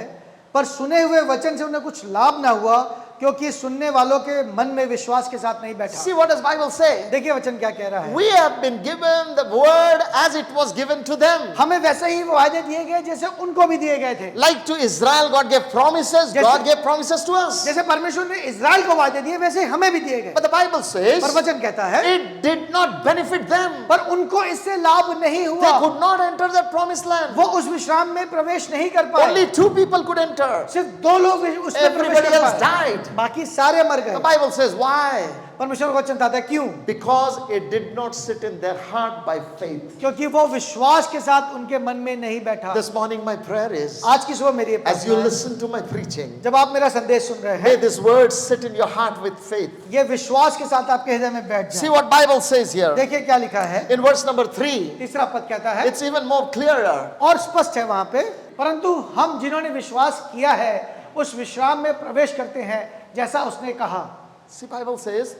पर सुने हुए वचन से उन्हें कुछ लाभ ना हुआ, क्योंकि सुनने वालों के मन में विश्वास के साथ नहीं बैठा।
See what does Bible say?
देखिए वचन क्या कह रहा है।
We have been given the word as it was given to them.
हमें वैसे ही वायदे दिए गए जैसे उनको भी दिए गए थे।
Like to Israel, God gave promises. God gave promises to us.
जैसे परमेश्वर ने इजराइल को वायदे दिए, वैसे हमें भी दिए गए।
But the Bible says
पर वचन कहता है
it did not benefit them.
पर उनको इससे लाभ नहीं
They
हुआ,
could not enter that promised land.
वो उस विश्राम में प्रवेश नहीं कर पाए।
Only 2 people could enter.
सिर्फ 2 लोग उसमें प्रवेश
Everybody
कर
else
पाए,
died.
बाकी सारे मर
The
गए।
Bible says why?
परमेश्वर को वचन बताता है क्यों?
Because it did not sit in their heart by faith.
क्योंकि वो विश्वास के साथ उनके मन में नहीं बैठा।
This morning my prayer is,
आज की सुबह मेरी
as you
प्रार्थना है,
listen to my preaching,
जब आप मेरा संदेश सुन रहे
may
हैं,
this word sit in your heart with faith.
ये विश्वास के साथ आपके हृदय में बैठ
See
जाए।
what Bible says here.
देखिए क्या लिखा है,
In verse number 3,
तीसरा पद कहता है,
it's even more clearer.
और स्पष्ट है वहां पे, परंतु हम जिन्होंने विश्वास किया है उस विश्राम में प्रवेश करते हैं, जैसा उसने कहा।
See, Bible says,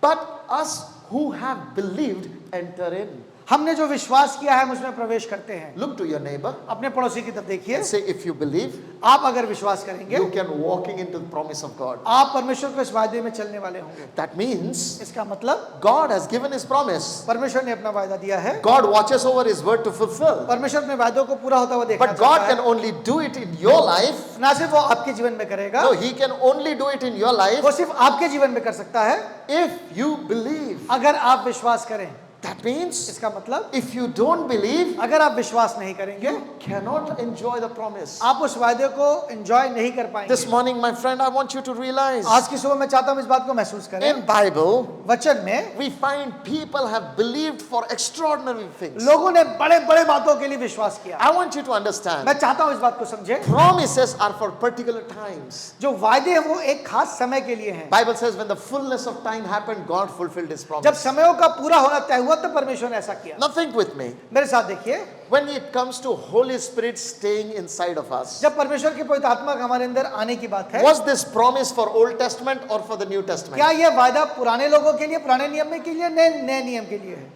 but us who have believed enter in.
हमने जो विश्वास किया है हम उसमें प्रवेश करते हैं।
Look to your neighbor
अपने पड़ोसी की तरफ देखिए,
and say, if you believe,
आप अगर विश्वास करेंगे
you can walking into the promise of God.
आप परमेश्वर को इस वायदे में चलने वाले होंगे।
That means
इसका मतलब
God has given his promise.
परमेश्वर ने अपना वायदा दिया है,
God watches over his word to fulfill.
परमेश्वर अपने वायदों को पूरा होता हुआ देखना
But God
चाहता
can
है।
only do it in your life.
ना सिर्फ वो आपके जीवन में करेगा,
No, he can only do it in your life
वो सिर्फ आपके जीवन में कर सकता है
if you believe.
अगर आप विश्वास करें।
That means
इसका मतलब
if you don't believe,
अगर आप विश्वास नहीं करेंगे
cannot enjoy the promise.
आप उस वायदे को एंजॉय नहीं कर पाएंगे।
This morning, my friend, I want you to realize
आज की सुबह मैं चाहता हूँ इस बात को महसूस करें।
in Bible,
वचन में
we find people have believed for extraordinary things.
लोगों ने बड़े बड़े बातों के लिए विश्वास किया।
I want you to understand.
मैं चाहता हूँ इस बात को समझे,
Promises are for particular times.
जो वायदे हैं वो एक खास समय के लिए हैं।
Bible says when the fullness of time happened, God fulfilled his
जब
promise.
समयों का पूरा होना तय हुआ तो परमेश्वर ने ऐसा किया।
Now think with me.
मेरे साथ देखिए,
When it comes to Holy Spirit staying inside of us,
जब परमेश्वर की पवित्र आत्मा का हमारे अंदर आने की बात है,
was this promise for Old Testament or for the New Testament?
क्या यह वायदा पुराने लोगों के लिए, पुराने नियम में के लिए, नए नियम के लिए है?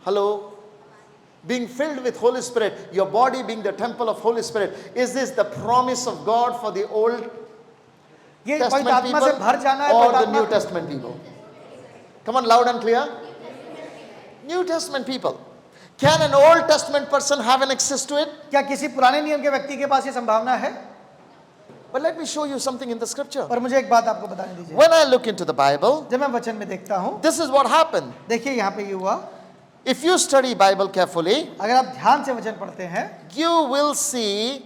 Hello? Being filled with Holy Spirit, your body being the temple of Holy Spirit, is this the promise of God for the Old
ये पवित्र
Testament
आत्मा से
people
भर जाना है,
or
पवित्र
the New
आत्मा
Testament people? Come on, loud and clear. New Testament people. Can an Old Testament person have an access to it?
क्या किसी पुराने नियम के व्यक्ति के पास ये संभावना है?
But let me show you something in the scripture.
पर मुझे एक बात आपको बताने दीजिए।
When I look into the Bible,
जब मैं वचन में देखता हूँ,
this is what happened.
देखिए यहाँ पे ये हुआ,
If you study Bible carefully,
अगर आप ध्यान से वचन पढ़ते हैं,
you will see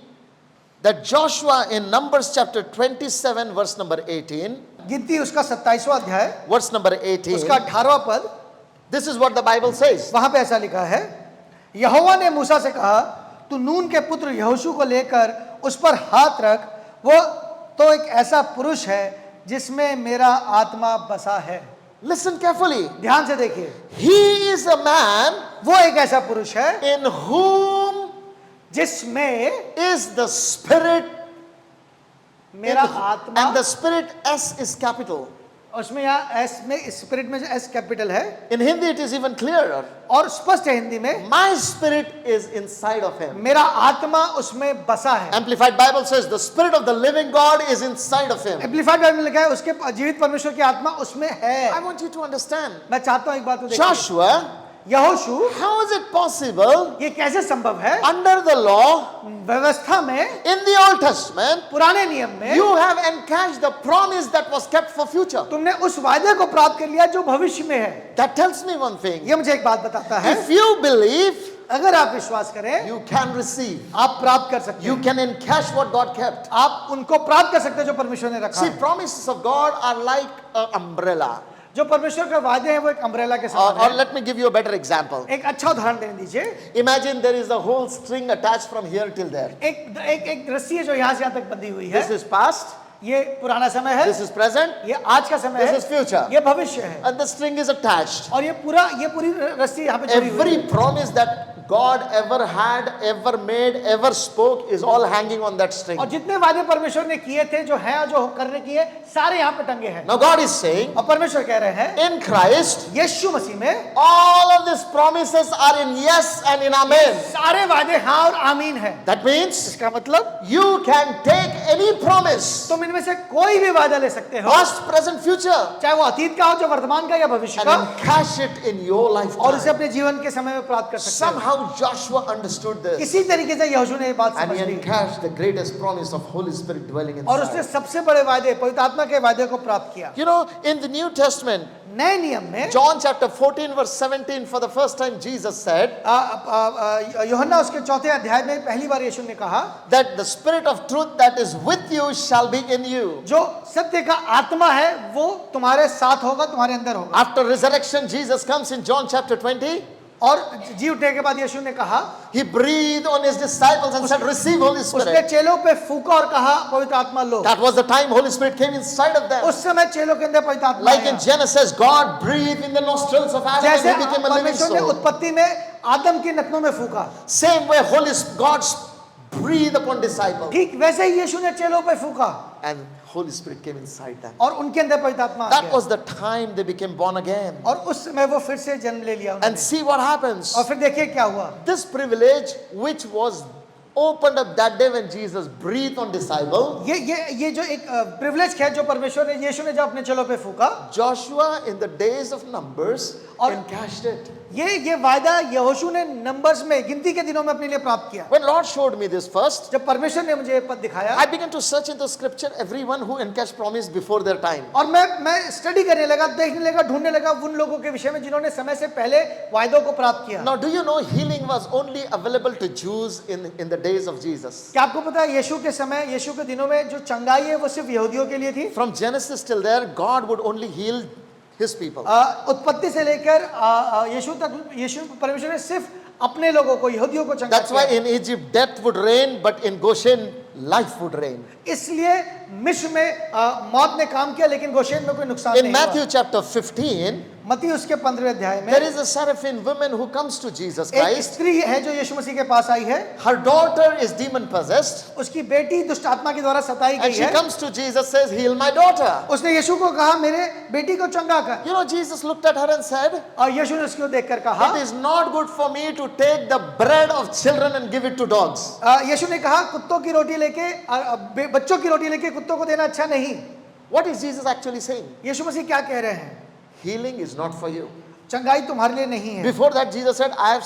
that Joshua in Numbers chapter 27 verse number 18,
गिनती उसका 27वां अध्याय,
verse number 18,
उसका 18वां पद,
this is what the Bible says.
वहां पे ऐसा लिखा है, यहोवा ने मूसा से कहा, तू नून के पुत्र यहोशू को लेकर उस पर हाथ रख, वो तो एक ऐसा पुरुष है जिसमें मेरा आत्मा बसा है।
Listen carefully.
ध्यान से देखिए,
He is a man
वो एक ऐसा पुरुष है
in whom
जिसमें
is the Spirit,
मेरा आत्मा,
and the Spirit S is capital.
उसमें यहाँ एस में, स्पिरिट में जो एस कैपिटल है,
In Hindi it is even clearer.
और स्पष्ट है हिंदी में,
My spirit is inside of him.
मेरा आत्मा उसमें बसा है।
Amplified Bible says the Spirit of the living God is inside of him.
Amplified Bible में लिखा है उसके जीवित परमेश्वर की आत्मा उसमें है।
I want you to understand.
मैं चाहता हूँ एक बात को देखिए,
Joshua,
यहोशू,
how is it possible
ये कैसे संभव है?
under the law
व्यवस्था में,
in the Old Testament
पुराने नियम में,
you have encashed the promise that was kept for future?
तुमने उस वायदे को प्राप्त कर लिया जो भविष्य में है।
That tells me one thing.
ये मुझे एक बात बताता है,
If you believe,
अगर आप विश्वास करें,
you can receive.
आप प्राप्त कर सकते
You
हैं,
can encash what God kept.
आप उनको प्राप्त कर सकते हैं जो परमेश्वर ने रखा
See,
है।
promises of God are like an umbrella.
जो परमेश्वर के वायदे हैं वो एक अम्ब्रेला के
Or,
समान
or
है।
let me give you a better example.
एक अच्छा उदाहरण देने दीजिए,
Imagine there is a whole string attached from here till there.
एक एक एक रस्सी है जो यहाँ से यहाँ तक बंधी हुई है।
This is past,
ये पुराना समय है,
this is present,
ये आज का समय
this
है,
is future.
ये भविष्य है,
And the string is attached.
और ये पूरी रस्सी यहाँ पे जुड़ी हुई
Every
है।
promise that God ever had, ever made, ever spoke is all hanging on that string.
और जितने वादे परमेश्वर ने किए थे, जो हैं, जो करने किए, सारे यहाँ पे टंगे हैं।
Now God is saying,
और परमेश्वर कह रहे हैं,
in Christ,
यीशु मसीह में
all of these promises are in yes and in amen.
सारे वादे हाँ और आमीन है।
That means
इसका मतलब
you can take any promise,
तुम इनमें से कोई भी वादा ले सकते हो,
past, present, future,
चाहे वो अतीत का हो, जो वर्तमान का या भविष्य
and
का,
encash it in your
और उसे
lifetime.
अपने जीवन के समय में प्राप्त कर सकते हो।
Somehow Joshua understood this,
इसी तरीके से यहोशू ने ये बात
and
समझ
he
Lee,
encashed the greatest promise of Holy Spirit dwelling
और उसने
inside.
सबसे बड़े वादे, पवित्र आत्मा के वादे को प्राप्त किया।
You know, in the New Testament,
नए नियम में
John chapter 14 verse 17, for the first time Jesus said
यूहन्ना उसके चौथे अध्याय में पहली बार यीशु ने कहा,
that the Spirit of truth that is with you shall be in you.
जो सत्य का आत्मा है वो तुम्हारे साथ होगा, तुम्हारे अंदर होगा।
After resurrection, Jesus comes in John chapter 20.
और जी उठने के बाद यीशु ने कहा,
He breathed on his disciples and said, receive Holy
उसने
Spirit.
चेलों पे फूंका और कहा, पवित्र आत्मा लो।
That was the time Holy Spirit came inside of them.
उस समय चेलों के अंदर पवित्र आत्मा
Like
आया।
in Genesis, God breathed in the nostrils of Adam
जैसे
and he became a living
परमेश्वर ने
soul.
उत्पत्ति में आदम के नथनों में फूंका,
Same way God breathed upon disciples.
ठीक वैसे ही यीशु ने चेलों पे फूंका।
and Holy Spirit came inside them.
और उनके अंदर पवित्र आत्मा आ
That
गया
was the time they became born again.
और उस समय वो फिर से जन्म ले लिया
And
उन्होंने।
see what happens.
और फिर देखिए क्या हुआ।
This privilege which was opened up that day when Jesus breathed on disciple,
ये जो एक प्रिविलेज है जो परमेश्वर ने यीशु ने जब अपने चेलों पे फूका,
Joshua in the days of Numbers
और
encashed it.
ये वायदा यहोशू ने नंबर्स में गिनती के दिनों में अपने लिए प्राप्त किया।
When Lord showed me this first,
जब परमेश्वर ने मुझे ये पद दिखाया
I began to search in the scripture everyone who encashed promise before their time.
और मैं स्टडी करने लगा, देखने लगा, ढूंढने लगा उन लोगों के विषय में जिन्होंने समय से पहले वायदों को प्राप्त किया।
Now, do you know healing was only available to Jews in the days of Jesus?
क्या आपको पता है यीशु के समय, यीशु के दिनों में जो चंगाई है वो सिर्फ यहूदियों के लिए थी?
From Genesis till there, God would only heal His people.
उत्पत्ति से लेकर यीशु तक यीशु परमेश्वर ने सिर्फ अपने लोगों को, यहूदियों को चंगा
That's why
किया।
in Egypt death would reign, but in Goshen life would reign.
इसलिए मिस्र में मौत ने काम किया लेकिन गोशेन में कोई नुकसान
In
नहीं
Matthew
हुआ।
chapter 15,
मत्ती उसके 15वें अध्याय में
there is a Seraphim woman who comes to Jesus
एक
Christ.
स्त्री है जो यीशु मसीह के पास आई है।
Her daughter is demon possessed,
उसकी बेटी दुष्ट आत्मा के द्वारा सताई
and
गई
she
है।
comes to Jesus, says, "Heal my daughter."
उसने यीशु को कहा मेरे बेटी को चंगा कर।
You know, Jesus looked at her and said,
और यीशु ने उसको देखकर कहा,
"It is not good for me to take the bread of children and give it to dogs."
यीशु ने कहा कुत्तों की रोटी लेके बच्चों की रोटी लेके कुत्तों को देना अच्छा नहीं।
What is Jesus actually saying?
यीशु मसीह क्या कह रहे हैं?
Healing is not for you.
चंगाई तुम्हारे लिए नहीं है।
Before that, Jesus said, I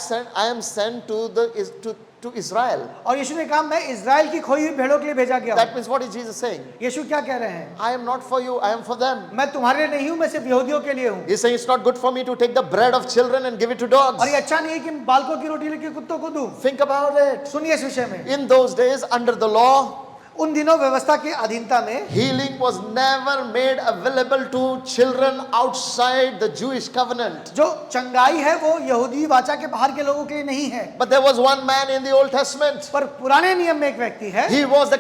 am sent to Israel.
और यीशु ने कहा मैं इज़राइल की खोई हुई भेड़ों के लिए भेजा गया हूँ।
That means what is Jesus saying?
यीशु क्या कह रहे हैं?
I am not for you, I am for them.
मैं तुम्हारे लिए नहीं हूँ, मैं सिर्फ यहूदियों के लिए हूँ।
He's saying it's not good for me to take the bread of children and give it to dogs.
और ये अच्छा नहीं है कि बालकों की रोटी लेके कुत्तों को दूं।
Think about it.
सुनिए इस विषय में।
In those days, under the law,
उन दिनों व्यवस्था की अधीनता में
healing was never made available to children outside the Jewish covenant.
जो चंगाई है वो यहूदी वाचा के बाहर के लोगों के लिए नहीं है।
But there was one man in the Old Testament.
पर पुराने नियम में एक व्यक्ति है।
He was the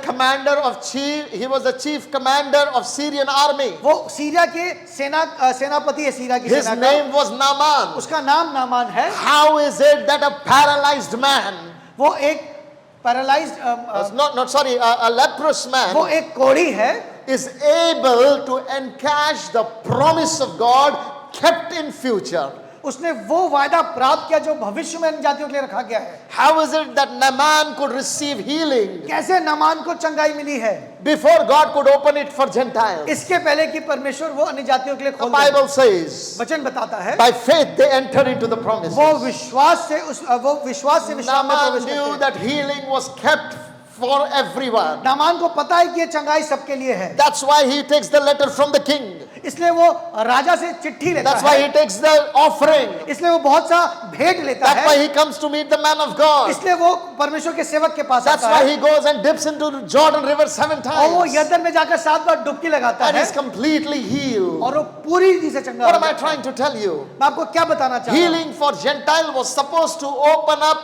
chief commander of Syrian army.
वो सीरिया के सेनापति है, सीरिया की
His
सेना का।
name was Naaman.
उसका नाम नामान है।
How is it that a paralyzed man,
वो एक पैरालाइज्ड
a leprous
वो
man,
एक कोढ़ी है,
is able to encash the promise of God kept in future?
उसने वो वायदा प्राप्त किया जो भविष्य में अन्य जातियों के लिए रखा गया है।
How is it that Naaman could receive healing
कैसे नामान को चंगाई मिली है?
before God could open it for Gentiles?
इसके पहले कि परमेश्वर वो अन्य जातियों के लिए
The
खोल दे।
Bible says,
वचन बताता है
by faith they entered into the promises.
वो विश्वास से विश्राम में
Naaman
प्रवेश
knew
करते हैं।
that healing was kept for everyone.
Naaman को पता है कि ये चंगाई सबके लिए है,
That's why he takes the letter from the king.
इसलिए वो राजा से चिट्ठी लेता
That's why
है,
he takes the offering.
इसलिए वो बहुत सा भेंट लेता
That's why
है,
he comes to meet the man of God.
इसलिए वो परमेश्वर के सेवक के पास
That's
आता
why
है
he goes and dips into Jordan River 7
और वो
times.
यरदन में जाकर 7 बार डुबकी लगाता
And
है
is completely healed.
और वो पूरी रीति से चंगा
What
हो
am I
जाता है।
trying to tell you?
मैं आपको क्या बताना चाहता हूँ?
Healing for Gentile was supposed to open up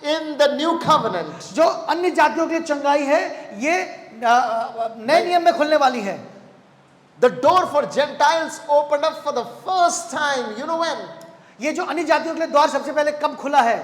in the new covenant.
जो अन्य जातियों के लिए चंगाई है ये नए नियम में खुलने वाली है।
The door for Gentiles opened up for the first time. You know when?
ये जो अन्य जातियों के लिए द्वार सबसे पहले कब खुला है?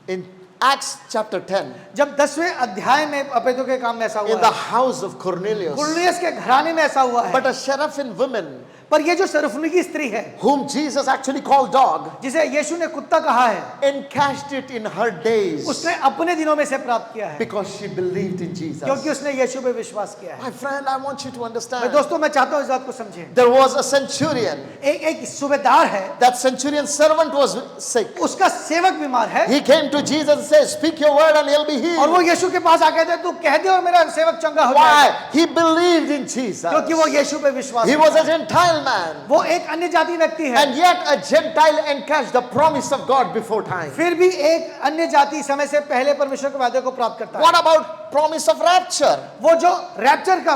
In Acts chapter 10.
जब 10वें अध्याय में अपेतों के काम में ऐसा
In
हुआ
the
है।
house of Cornelius.
कुरनेलियस के घराने में ऐसा हुआ है।
But a Seraphim woman,
पर ये जो सरफुनिकी स्त्री है
whom Jesus actually called dog,
जिसे यीशु ने कुत्ता कहा है,
encashed it in her days
उसने अपने दिनों में से प्राप्त किया है
because she believed in Jesus.
क्योंकि उसने यीशु पे विश्वास किया है।
My friend, I want you to understand.
दोस्तों मैं चाहता हूँ इस बात को समझें।
There was a centurion.
एक सूबेदार है,
That centurion's servant was sick.
उसका सेवक बीमार है
He came to Jesus and said, "Speak your word and he'll be
और वो
healed."
यीशु के पास आके थे तू कह दे और मेरा सेवक चंगा हो जाएगा,
Why? He believed in Jesus.
क्योंकि वो यीशु पे विश्वास
He
करता
was a
है।
Gentile man.
वो एक अन्य जाति व्यक्ति है,
And yet a Gentile encashed the promise of God before time.
फिर भी एक अन्य जाति समय से पहले परमेश्वर के वादे को प्राप्त करता है।
What about promise of rapture?
वो जो रैप्चर का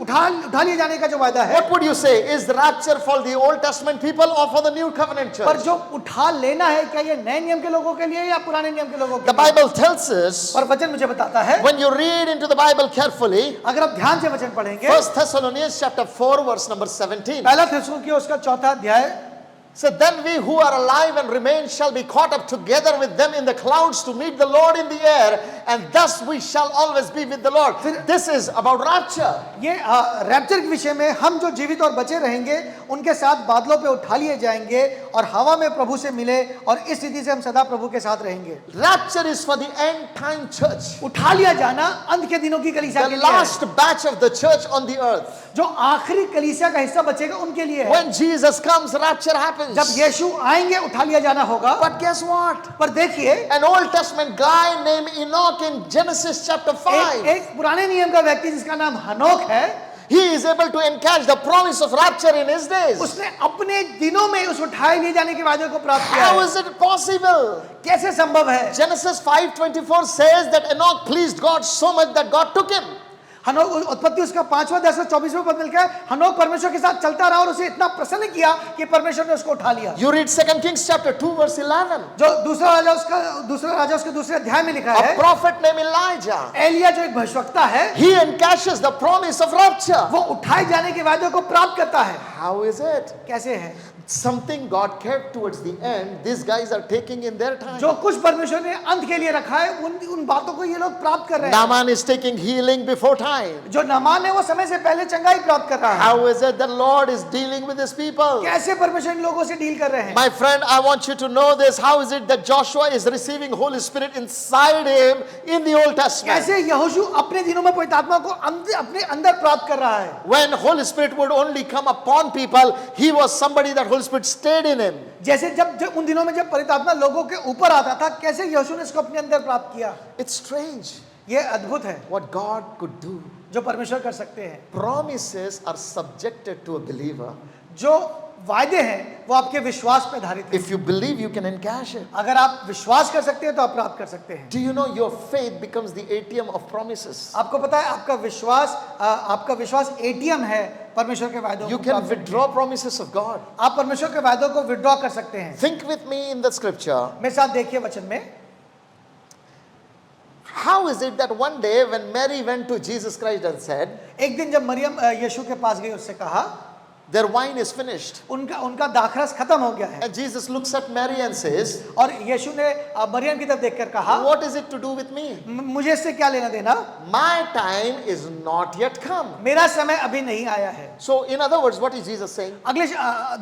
उठा लिए जाने का जो वादा है,
What would you say? Is the rapture for the Old Testament people or for the New Covenant
पर
church?
जो उठा लेना है क्या ये नए नियम के लोगों के लिए या पुराने नियम के लोगों
The
के लिए?
Bible tells us,
पर वचन मुझे बताता है,
when you read into the Bible carefully,
अगर आप ध्यान से वचन पढ़ेंगे,
1 Thessalonians chapter 4 verse number 17.
पहला थिस्सलुनीकियों उसका 4था अध्याय,
So then we who are alive and remain shall be caught up together with them in the clouds to meet the Lord in the air, and thus we shall always be with the Lord. This is about rapture.
ये rapture के विषय में हम जो जीवित और बचे रहेंगे उनके साथ बादलों पे उठा लिए जाएंगे और हवा में प्रभु से मिले और इस स्थिति से हम सदा प्रभु के साथ रहेंगे।
Rapture is for the end time church.
उठा लिया जाना अंत के दिनों की कलीसिया के
The
लिए है।
last batch of the church on the earth.
जो आखिरी कलीसिया का हिस्सा बचेगा उनके लिए है।
When Jesus comes, rapture happens.
जब यीशु आएंगे उठा लिया जाना होगा।
But guess what?
पर देखिए
An Old Testament guy named Enoch in Genesis chapter 5.
एक पुराने नियम का व्यक्ति जिसका नाम हनोक है,
He is able to encash the promise of rapture in his days.
उसने अपने दिनों में उस उठाए लिए जाने के वादे को प्राप्त किया
How
है।
is it possible?
कैसे संभव है?
Genesis 5:24 says that Enoch pleased God so much that God took him.
हनोक उत्पत्ति उसका 5वां अध्याय 24वां पद मिलता है, हनोक परमेश्वर के साथ चलता रहा और उसे इतना प्रसन्न किया कि परमेश्वर ने उसको उठा लिया।
You read 2 Kings chapter 2 verse 11.
जो दूसरा राजा उसके दूसरे अध्याय में लिखा
A
है,
prophet named Elijah.
एलिया जो एक भविष्यवक्ता है,
He encashes the promise of rapture.
वो उठाए जाने के वादे को प्राप्त करता है।
How is it?
कैसे है?
Something God kept towards the end, these guys are taking in their time.
जो कुछ परमेश्वर ने अंत के लिए रखा है उन बातों को ये लोग प्राप्त कर रहे हैं।
Naaman is taking healing before time.
जो नामान है वो समय से पहले चंगाई प्राप्त कर रहा है।
How is it the Lord is dealing with his people?
कैसे परमेश्वर इन लोगों से डील कर रहे हैं?
My friend, I want you to know this. How is it that Joshua is receiving Holy Spirit inside him in the Old Testament?
कैसे यहोशू अपने दिनों में पवित्र आत्मा को अपने अंदर प्राप्त कर रहा है?
When Holy Spirit would only come upon people, he was somebody that Holy Spirit stayed in him.
जैसे जब उन दिनों में जब पवित्र आत्मा लोगों के ऊपर आता था, कैसे यहोशू ने इसको अपने अंदर प्राप्त किया?
It's strange
ये अद्भुत है
what God could do.
जो परमेश्वर कर सकते हैं।
Promises are subjected to a believer.
जो वायदे हैं वो आपके विश्वास पे आधारित है।
If you believe, you can encash it.
अगर आप विश्वास कर सकते हैं तो आप प्राप्त कर सकते हैं।
Do you know your faith becomes the ATM of promises?
आपको पता है आपका विश्वास एटीएम है परमेश्वर के वायदों
You
को
can
प्राप्त करने
withdraw promises of God.
के। आप परमेश्वर के वायदों को विड्रॉ कर सकते हैं।
Think with me in the scripture.
मेरे साथ देखिए वचन में,
How is it that one day when Mary went to Jesus Christ and said,
एक दिन जब मरियम यीशु के पास गई, उससे कहा
their wine is finished.
उनका दाखरस खत्म हो गया है।
And Jesus looks at Mary and says,
और यीशु ने मरियम की तरफ देखकर कहा,
what is it to do with me?
मुझे इससे क्या लेना देना?
My time is not yet come.
मेरा समय अभी नहीं आया है।
So in other words, what is Jesus saying?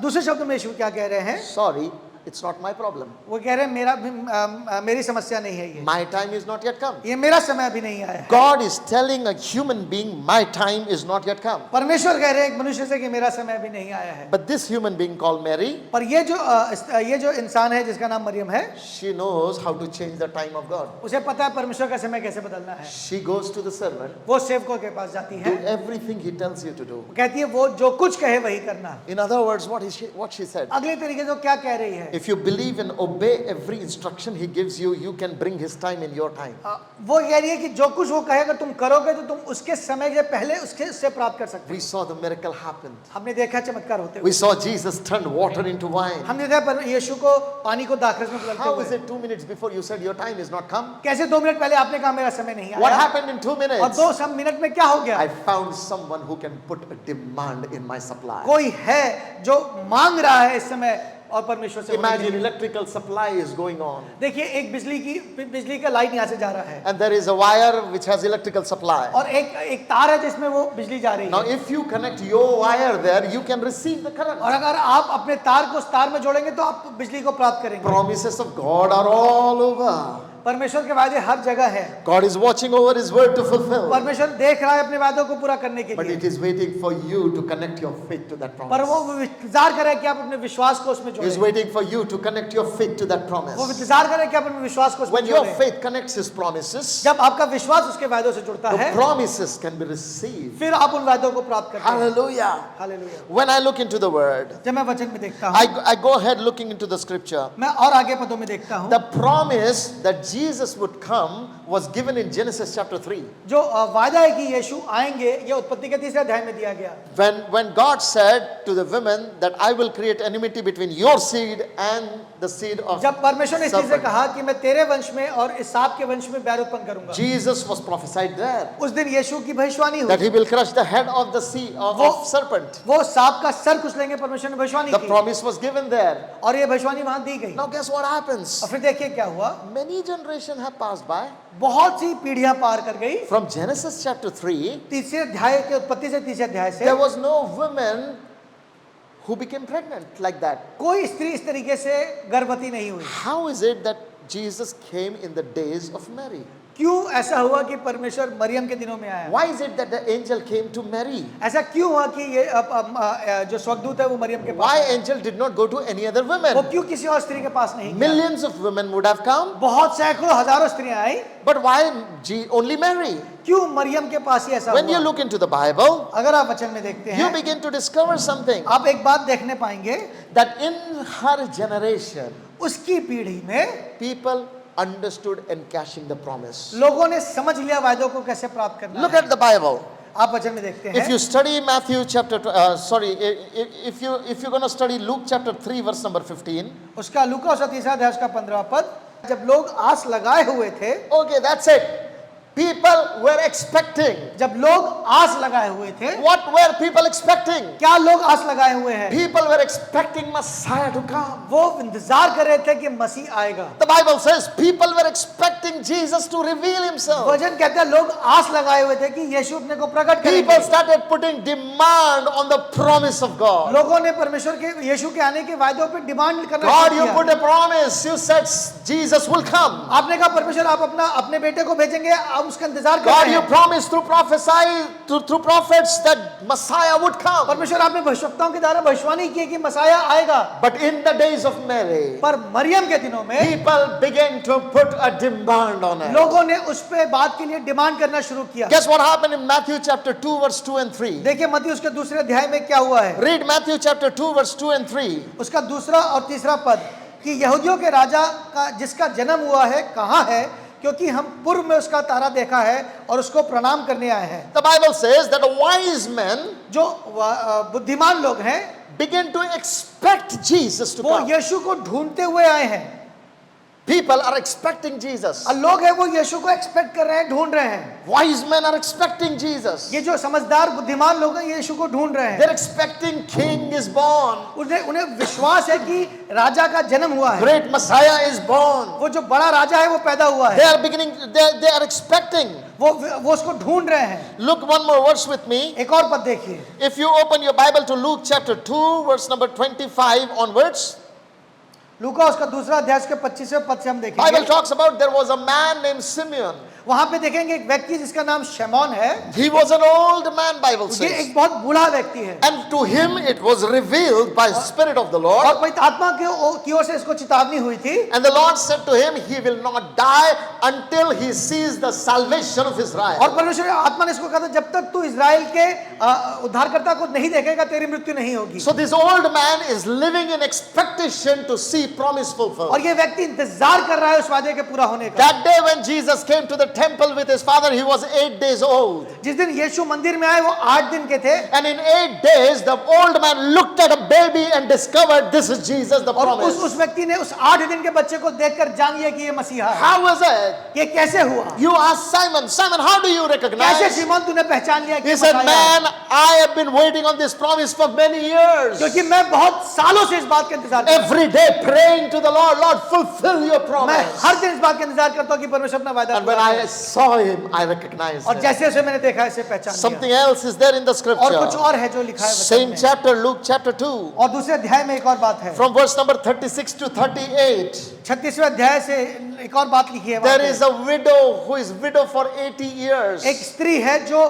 दूसरे शब्दों में यीशु क्या कह रहे हैं?
Sorry, it's not my problem.
वो कह रहे हैं मेरी समस्या नहीं है ये।
My time is not yet come.
ये मेरा समय अभी नहीं आया है।
God is telling a human being, my time is not yet come.
परमेश्वर कह रहे हैं एक मनुष्य से कि मेरा समय अभी नहीं आया है।
But this human being called Mary,
पर ये जो इंसान है जिसका नाम मरियम है,
she knows how to change the time of God.
उसे पता है परमेश्वर का समय कैसे बदलना है।
She goes to the servant,
वो सेवकों के पास जाती है,
do everything he tells you to do.
कहती है वो जो कुछ कहे वही करना।
In other words, what she said?
अगले तरीके से वो क्या कह रही है?
If you believe and obey every instruction he gives you, you can bring his time in your time.
वो कह रही है कि जो कुछ वो कहे अगर तुम करोगे तो तुम उसके समय से पहले उससे प्राप्त कर सकते
We
हो।
saw the miracle happen.
हमने देखा चमत्कार होते हुए।
We saw Jesus turn water into wine.
हमने देखा यीशु को पानी को दाखरस में बदलते
How is
हुए।
it 2 minutes before you said your time is not come?
कैसे 2 मिनट पहले आपने कहा मेरा समय नहीं
What
आया,
happened in 2
और
minutes?
2 मिनट में क्या हो गया?
I found someone who can put a demand in my supply.
कोई है जो मांग रहा है इस समय और परमेश्वर से।
Imagine electrical supply is going on.
देखिए एक बिजली का लाइन यहाँ से जा रहा है
And there is a wire which has electrical supply.
और एक तार है जिसमें वो बिजली जा रही
Now
है।
if you connect your wire there, you can receive the current.
और अगर आप अपने तार को उस तार में जोड़ेंगे तो आप बिजली को प्राप्त करेंगे।
Promises of God are all over.
परमेश्वर के वादे हर जगह है।
God is watching over his word to fulfill.
परमेश्वर देख रहा है अपने वादों को पूरा करने के
But
लिए,
it is waiting for you to connect your faith to that
पर
promise.
वो इंतजार कर रहा है कि आप अपने विश्वास को उसमें
He is
जोड़ें।
waiting for you to connect your faith to that
वो
promise.
इंतजार कर रहा है कि आप अपने विश्वास को उसमें
When your
जोड़ें।
faith connects his promises,
जब आपका विश्वास उसके वादों से जुड़ता
the
है,
promises can be received.
फिर आप उन वादों को प्राप्त करते हैं।
Hallelujah.
Hallelujah.
When I look into the word,
जब मैं वचन में देखता हूँ,
I go ahead looking into the scripture.
मैं और आगे पदों में देखता हूँ,
The promise that Jesus would come was given in Genesis chapter 3.
जो वादा है कि यीशु आएंगे, ये उत्पत्ति के 3 अध्याय में दिया गया।
When God said to the women that I will create enmity between your seed and the seed of
जब परमेश्वर ने स्त्री से
serpent.
कहा कि मैं तेरे वंश में और इस सांप के वंश में बैर उत्पन्न करूंगा,
Jesus was prophesied there
उस दिन यीशु की भविष्यवाणी
that
हुई।
he will crush the head of the seed of serpent.
वो सांप का सर कुचलेंगे, परमेश्वर ने भविष्यवाणी
The
की
promise was given there.
और ये भविष्यवाणी वहां दी गई।
Now guess what happens?
और फिर देखिए क्या हुआ।
Many generations have passed by.
बहुत सी पीढ़ियां पार कर गई।
From Genesis chapter 3,
तीसरे अध्याय के उत्पत्ति से तीसरे अध्याय से
there was no woman who became pregnant like that.
कोई स्त्री इस तरीके से गर्भवती नहीं हुई।
How is it that Jesus came in the days of Mary?
क्यों ऐसा हुआ कि परमेश्वर मरियम के दिनों में आया?
Why is it that the angel came to Mary?
ऐसा क्यों हुआ कि ये जो स्वर्गदूत है वो मरियम के पास
Why
आया?
angel did not go to any other
वो
women?
क्यों किसी और स्त्री के पास नहीं गया?
Millions of women would have come,
बहुत सैकड़ों हजारों स्त्रियां आई,
but why only Mary?
क्यों मरियम के पास ही ऐसा
When you
हुआ?
look into the Bible,
अगर आप वचन में देखते
you
हैं,
begin to discover something,
आप एक बात देखने पाएंगे,
that in her generation,
उसकी पीढ़ी में
people understood encashing the promise.
लोगों ने समझ लिया वायदों को कैसे प्राप्त करना
Look
है।
at the Bible.
आप वचन में देखते
If
हैं,
you study Matthew chapter, if you're going to study Luke chapter 3 verse number 15,
उसका लूका उसका तीसरा अध्याय उसका 15वां पद, जब लोग आस लगाए हुए थे,
okay, that's it. People were expecting.
जब लोग आस लगाए हुए थे,
What were people expecting?
क्या लोग आस लगाए हुए हैं?
People were expecting Messiah to come.
वो इंतजार कर रहे थे कि मसीह आएगा।
The Bible says people were expecting Jesus to reveal himself.
वचन कहता है लोग आस लगाए हुए थे कि यीशु अपने को प्रकट
People
करेंगे।
started putting demand on the promise of God.
लोगों ने परमेश्वर के यीशु के आने के वायदों पे डिमांड करना
God,
शुरू
you
किया।
put a promise. You said Jesus will come.
आपने कहा परमेश्वर आप अपने बेटे को भेजेंगे, आप उसका इंतजार कर
God,
रहे
you
हैं।
promised through through prophets that Messiah would come.
परमेश्वर आपने भविष्यवक्ताओं के द्वारा भविष्यवाणी की कि मसाया आएगा।
But in the days of Mary,
पर मरियम के दिनों में
people began to put a demand on it.
लोगों ने उस पे बात के लिए डिमांड करना शुरू किया।
Guess what happened in Matthew chapter 2 verse 2 and 3?
देखिए मत्ती उसके दूसरे अध्याय में क्या हुआ है।
Read Matthew chapter 2 verse 2 and 3.
उसका दूसरा और तीसरा पद कि यहूदियों के राजा का जिसका जन्म हुआ है कहाँ है, क्योंकि हम पूर्व में उसका तारा देखा है और उसको प्रणाम करने आए हैं।
The Bible says that the wise men
जो बुद्धिमान लोग हैं
began to expect Jesus to
वो
come.
यीशु को ढूंढते हुए आए हैं।
People are expecting Jesus.
और लोग हैं वो यीशु को एक्सपेक्ट कर रहे हैं, ढूंढ रहे हैं।
Wise men are expecting Jesus.
ये जो समझदार बुद्धिमान लोग हैं यीशु को ढूंढ रहे हैं।
They're expecting King is born.
उन्हें विश्वास है कि राजा का जन्म हुआ है,
Great Messiah is born.
वो जो बड़ा राजा है वो पैदा हुआ
They
है,
are beginning. They are expecting.
वो उसको ढूंढ रहे हैं।
Look one more verse with me.
एक और पद देखिए,
If you open your Bible to Luke chapter 2 verse number 25 onwards,
लूका उसका दूसरा अध्याय के 25वें पद से हम
Bible
देखेंगे।
talks about there was a man named Simeon.
वहां पे देखेंगे एक व्यक्ति जिसका नाम शमौन है।
He was an old man, Bible
ये
says.
एक बहुत बूढ़ा व्यक्ति है
And to him it was revealed by Spirit of the
और
Lord.
पवित्र आत्मा की ओर से इसको चेतावनी हुई थी।
And the Lord said to him, he will not die until he sees the salvation of
और
Israel.
परमेश्वर आत्मा ने इसको कहा था जब तक तू इजराइल के उद्धारकर्ता को नहीं देखेगा तेरी मृत्यु नहीं होगी।
So this old man is living in expectation to see promise fulfilled.
और ये व्यक्ति इंतजार कर रहा है उस वादे के पूरा होने का।
That day when Jesus came to the temple with his father, he was 8 days old.
जिस दिन यीशु मंदिर में आए वो 8 दिन के थे
And in 8 days, the old man looked at a baby and discovered this is Jesus, the
और
promise.
उस व्यक्ति ने उस 8 दिन के बच्चे को देखकर जान लिया कि ये मसीहा है।
How is it?
ये कैसे हुआ?
You asked Simon, Simon, how do you
कैसे
recognize?
सीमोन तूने पहचान लिया कि
He said,
मसीहा है?
man, I have been waiting on this promise for many years.
क्योंकि मैं बहुत सालों से इस बात का इंतजार करता
Every day praying to the Lord, Lord, fulfill your
हूं। मैं
promise.
हर दिन इस बात का इंतजार करता हूं कि परमेश्वर अपना वादा
And when
पूरा
I
करे।
saw him, I recognized
और
him.
जैसे जैसे मैंने देखा इसे पहचान
Something
लिया।
else is there in the
और कुछ
scripture.
और है जो लिखा है वचन
Same
में।
chapter, Luke chapter 2,
और दूसरे अध्याय में एक और बात है।
from verse number 36 to 38.
36वें अध्याय से एक और बात लिखी है। वहाँ
There
पे।
is a widow who is widow for 80 years.
एक स्त्री है जो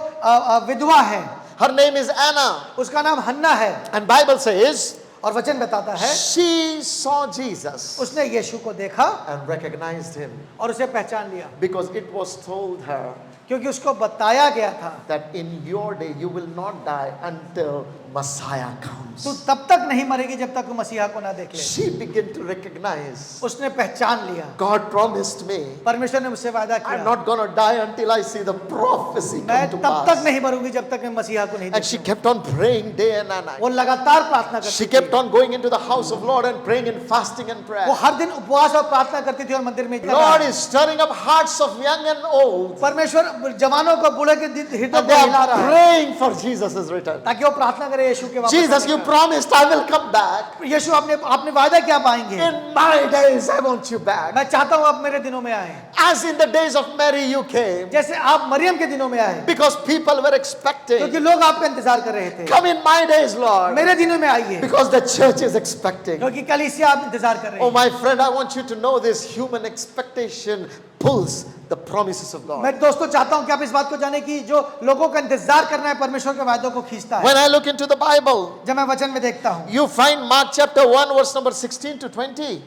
विधवा है,
Her name is Anna.
उसका नाम हन्ना है
And Bible says,
और वचन बताता है
she saw Jesus
उसने यीशु को देखा
and recognized him
और उसे पहचान लिया
because it was told her
क्योंकि उसको बताया गया था
that in your day you will not die until Messiah comes.
तू तब तक नहीं मरेगी जब तक तू मसीहा को ना देख ले।
She began to recognize,
उसने पहचान लिया
God promised me,
परमेश्वर ने मुझसे वादा
I'm
किया
not going to die until I see the prophecy
मैं
come to
तब तक
pass.
नहीं मरूंगी जब तक मैं मसीहा को नहीं
And she
देखूंगी।
kept on praying day and night.
वो लगातार प्रार्थना करती
She
थी।
kept on going into the house of Lord and praying and fasting and prayer.
वो हर दिन उपवास और प्रार्थना करती थी और मंदिर में
Lord is stirring up hearts of young and old.
परमेश्वर जवानों को बूढ़े के हृदय
And
को
they
हिला
are
रहा है
praying for Jesus' return.
ताकि वो प्रार्थना करे यीशु के वापस
Jesus,
आने
you
का।
promised I will come back.
यीशु आपने वादा क्या पाएंगे?
In my days, I want you back.
मैं चाहता हूँ आप मेरे दिनों में आए,
As in the days of Mary, you came.
जैसे आप मरियम के दिनों में आए,
Because people were
क्योंकि
expecting.
लोग आपका इंतजार कर रहे थे।
Come in my days, Lord.
मेरे दिनों में आइए,
Because the church is expecting.
क्योंकि कलीसिया आप इंतजार कर रहे
Oh,
हैं।
my friend, I want you to know this human expectation pulls the promises of God.
मैं दोस्तों चाहता हूं कि आप इस बात को जाने कि जो लोगों का इंतजार करना है परमेश्वर के वादों को खींचता है।
When I look into the Bible,
जब मैं वचन में देखता हूं,
you find Mark chapter 1, verse number 16 to 20.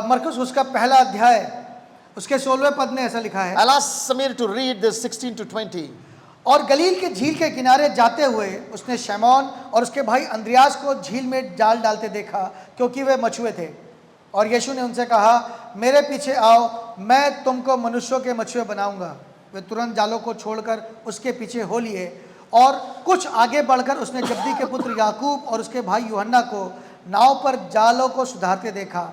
मरकुस उसका पहला अध्याय उसके 16वें पद में ऐसा लिखा है,
I'll ask Samir to read this 16 to 20.
और गलील के झील के किनारे जाते हुए उसने शमौन और उसके भाई अंद्रयास को झील में जाल डालते देखा, क्योंकि वे मछुए थे। और यीशु ने उनसे कहा, मेरे पीछे आओ, मैं तुमको मनुष्यों के मछुए बनाऊंगा। वे तुरंत जालों को छोड़कर उसके पीछे हो लिए, और कुछ आगे बढ़कर उसने जब्दी के पुत्र याकूब और उसके भाई यूहन्ना को नाव पर जालों को सुधारते देखा।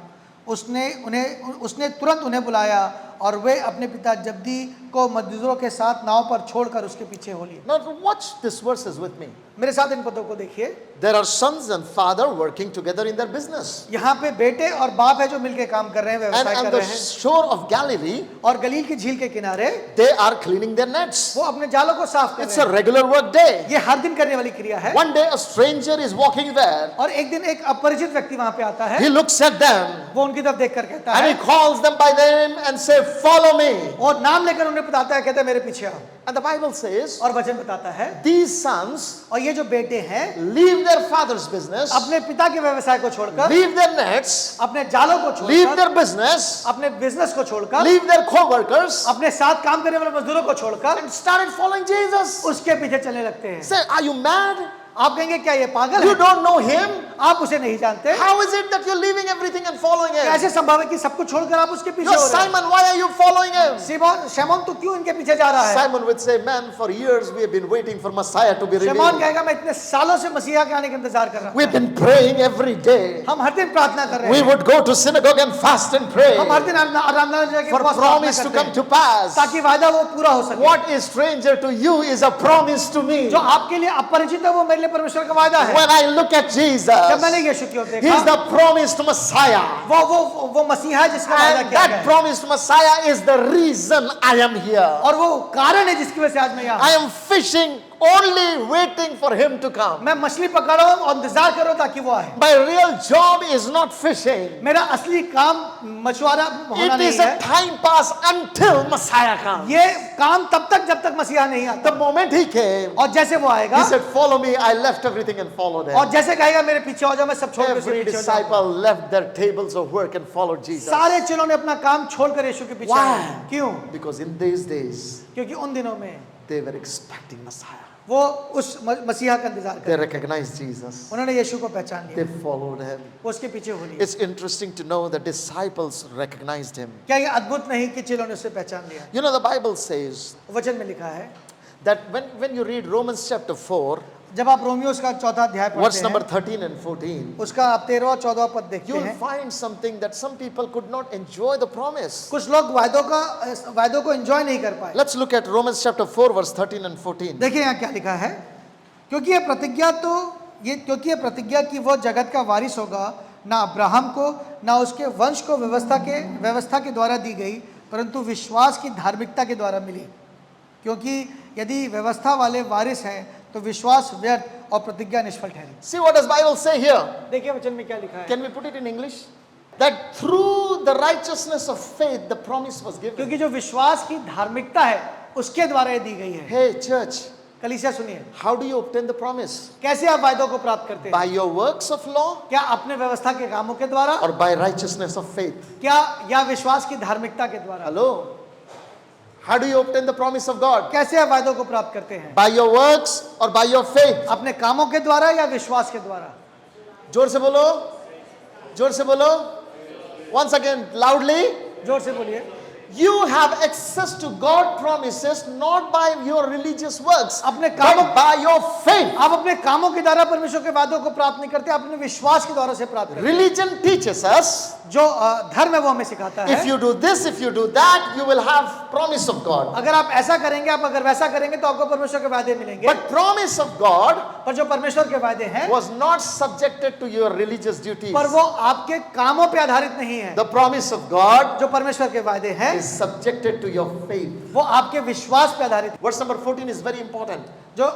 उसने तुरंत उन्हें बुलाया, और वे अपने पिता जब्दी को मजदूरों के साथ नाव पर छोड़कर उसके पीछे हो लिए।
Now watch these verses with me.
मेरे साथ इन पदों को देखिए।
There are sons and father working together in their business.
यहाँ पे बेटे और बाप है जो मिलके काम कर रहे हैं,
And
व्यवसाय
on
कर
the
रहे हैं,
shore of Galilee,
और गलील की झील के किनारे
they are cleaning their nets.
वो अपने जालों को साफ कर
It's
रहे
a
हैं।
regular work day.
ये हर दिन करने वाली क्रिया है।
One day a stranger is walking there.
और एक दिन एक अपरिचित व्यक्ति वहां पे आता है,
He looks at them
वो उनकी तरफ देखकर कहता
and
है,
he calls them by name and say, "Follow me."
और नाम लेकर उन्हें बताता है, कहता है मेरे पीछे आओ।
And the Bible says,
और वचन बताता है,
these sons
और ये जो बेटे हैं
leave their father's business,
अपने पिता के व्यवसाय को छोड़कर,
leave their nets,
अपने जालों को
leave
छोड़कर,
their business,
अपने बिजनेस को छोड़कर,
leave their co-workers,
अपने साथ काम करने वाले मजदूरों को छोड़कर
and started following Jesus.
उसके पीछे चलने लगते हैं।
Say, are you mad?
आप कहेंगे क्या ये पागल
You
है?
don't know him?
आप उसे नहीं जानते?
How is it that you're leaving everything and following him?
कैसे संभव है कि सब कुछ छोड़कर आप उसके पीछे
You're
हो रहे हैं?
Simon, why are you following him?
शमौन तू क्यों इनके पीछे जा रहा है?
Simon would say, man, for years we have been waiting for Messiah to be
शमौन
revealed.
कहेगा मैं इतने सालों से मसीहा के आने का इंतजार कर रहा
We've
हूँ।
been praying every day.
हम हर दिन प्रार्थना कर रहे
We
हैं।
would go to synagogue and fast and pray
हम हर दिन आराधनालय जाके
for
उपवास
promise
प्रार्थना
to
करते
come
हैं,
to pass.
ताकि वादा वो पूरा हो सके।
What is stranger to you is a promise to me.
जो आपके लिए अपरिचित है वो मेरे लिए परमेश्वर का वादा है।
When I look at
जब मैंने
Jesus,
यीशु की ओर
He's
देखा,
the promised Messiah.
वो मसीहा है जिसका वादा
And
किया गया
that
है,
promised Messiah is the reason I am here.
और वो कारण है जिसकी वजह से आज मैं यहाँ
I
हूँ।
am fishing only waiting for Him to come.
मैं मछली पकड़ रहा हूँ और इंतजार कर रहा हूँ ताकि वो आए।
My real job is not fishing.
मेरा असली काम मछुआरा होना
It
नहीं
is a
है।
time pass until Messiah comes.
ये काम तब तक जब तक मसीहा नहीं आता।
The moment He came,
और जैसे वो आएगा,
He said, "Follow me." I left everything and followed
और
Him.
जैसे कहेगा मेरे पीछे हो जाओ, मैं सब छोड़ के उसके
Every
पीछे हो
disciple
जाऊंगा।
left their tables of work and followed Jesus.
सारे चेलों ने अपना काम छोड़कर यीशु के पीछे
Why?
आए। क्यों?
Because in these days,
क्योंकि उन दिनों में
they were expecting Messiah.
वो उस मसीहा का इंतजार
They
कर,
recognized Jesus.
उन्होंने यीशु को पहचान
They
लिया,
followed Him.
वो उसके पीछे हो लिए।
It's interesting to know the disciples recognized Him.
क्या ये अद्भुत नहीं कि चेलों ने उसे पहचान लिया?
You know, the Bible says
वचन में लिखा है,
that when you read Romans chapter 4,
जब आप रोमियो का 4था अध्याय
verse
पढ़ते
number
हैं,
13 and 14,
उसका आप 13 और 14 पद देखते
you'll
हैं,
find something that some people could not enjoy the promise.
कुछ लोग वायदों को एंजॉय नहीं कर पाए।
Let's look at Romans chapter 4, verse 13 and 14.
देखिए यहाँ क्या लिखा है, क्योंकि ये प्रतिज्ञा कि वो जगत का वारिस होगा, ना अब्राहम को ना उसके वंश को व्यवस्था के द्वारा दी गई, परंतु विश्वास की धार्मिकता के द्वारा मिली। क्योंकि यदि व्यवस्था वाले वारिस हैं तो विश्वास व्यर्थ और प्रतिज्ञा निष्फल ठहरी।
See what does Bible say here?
देखिए वचन में क्या लिखा है,
Can we put it in English? That through the righteousness of faith, the promise was given.
क्योंकि जो विश्वास की धार्मिकता है उसके द्वारा ये दी गई है।
Hey church,
कलीसिया सुनिए,
how do you obtain the promise?
कैसे आप वायदों को प्राप्त करते हैं?
By your works of law
क्या अपने व्यवस्था के कामों के द्वारा,
or by righteousness of faith?
क्या या विश्वास की धार्मिकता के द्वारा?
Hello? How do you obtain the promise of God?
कैसे आप वायदों को प्राप्त करते हैं?
By your works or by your faith?
अपने कामों के द्वारा या विश्वास के द्वारा?
जोर से बोलो, जोर से बोलो. Once again, loudly.
जोर से बोलिए,
You have access to God promises not by your religious works,
अपने कामों
but by your faith.
आप अपने कामों के द्वारा परमेश्वर के वादों को प्राप्त नहीं करते, अपने विश्वास के द्वारा से प्राप्त करते हैं।
Religion teaches us,
जो धर्म है वो हमें सिखाता है,
if you do this, if you do that, you will have promise of God.
अगर आप ऐसा करेंगे, आप अगर वैसा करेंगे तो आपको परमेश्वर के वादे मिलेंगे।
But promise of God
पर जो परमेश्वर के वादे हैं
was not subjected to your religious duties.
पर वो आपके कामों पे आधारित नहीं है।
The promise of God
जो परमेश्वर के वादे हैं
is subjected to your faith.
वो आपके विश्वास पे आधारित है।
Verse number 14 is very important.
जो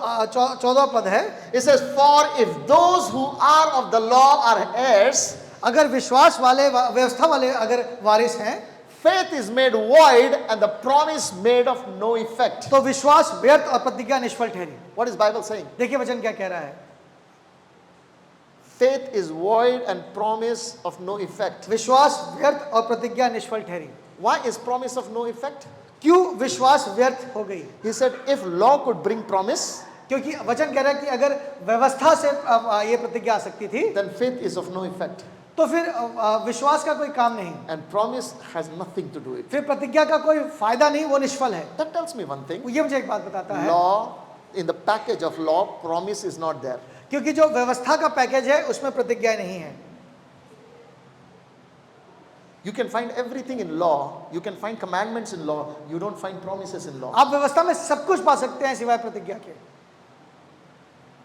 14 पद है,
It says, for if those who are of the law are heirs,
अगर विश्वास वाले व्यवस्था वाले अगर वारिस हैं
faith is made void and the promise made of no effect.
तो विश्वास व्यर्थ और प्रतिज्ञा निष्फल ठहरी।
What is Bible saying?
देखिए वचन क्या कह रहा है,
Faith is void and promise of no effect.
विश्वास व्यर्थ और प्रतिज्ञा निष्फल ठहरी।
Why is promise of no effect?
क्यों विश्वास व्यर्थ हो गई?
He said, if law could bring promise,
क्योंकि वचन कह रहा है कि अगर व्यवस्था से ये प्रतिज्ञा आ सकती थी
then faith is of no effect.
तो फिर विश्वास का कोई काम नहीं,
And promise has nothing to do with it.
फिर प्रतिज्ञा का कोई फायदा नहीं, वो निष्फल है।
That tells me one thing.
ये मुझे एक बात बताता है,
Law, in the package of law, promise is not there.
क्योंकि जो व्यवस्था का पैकेज है उसमें प्रतिज्ञा नहीं है।
You can find everything in law. You can find commandments in law. You don't find promises in law.
आप व्यवस्था में सब कुछ पा सकते हैं सिवाय प्रतिज्ञा के।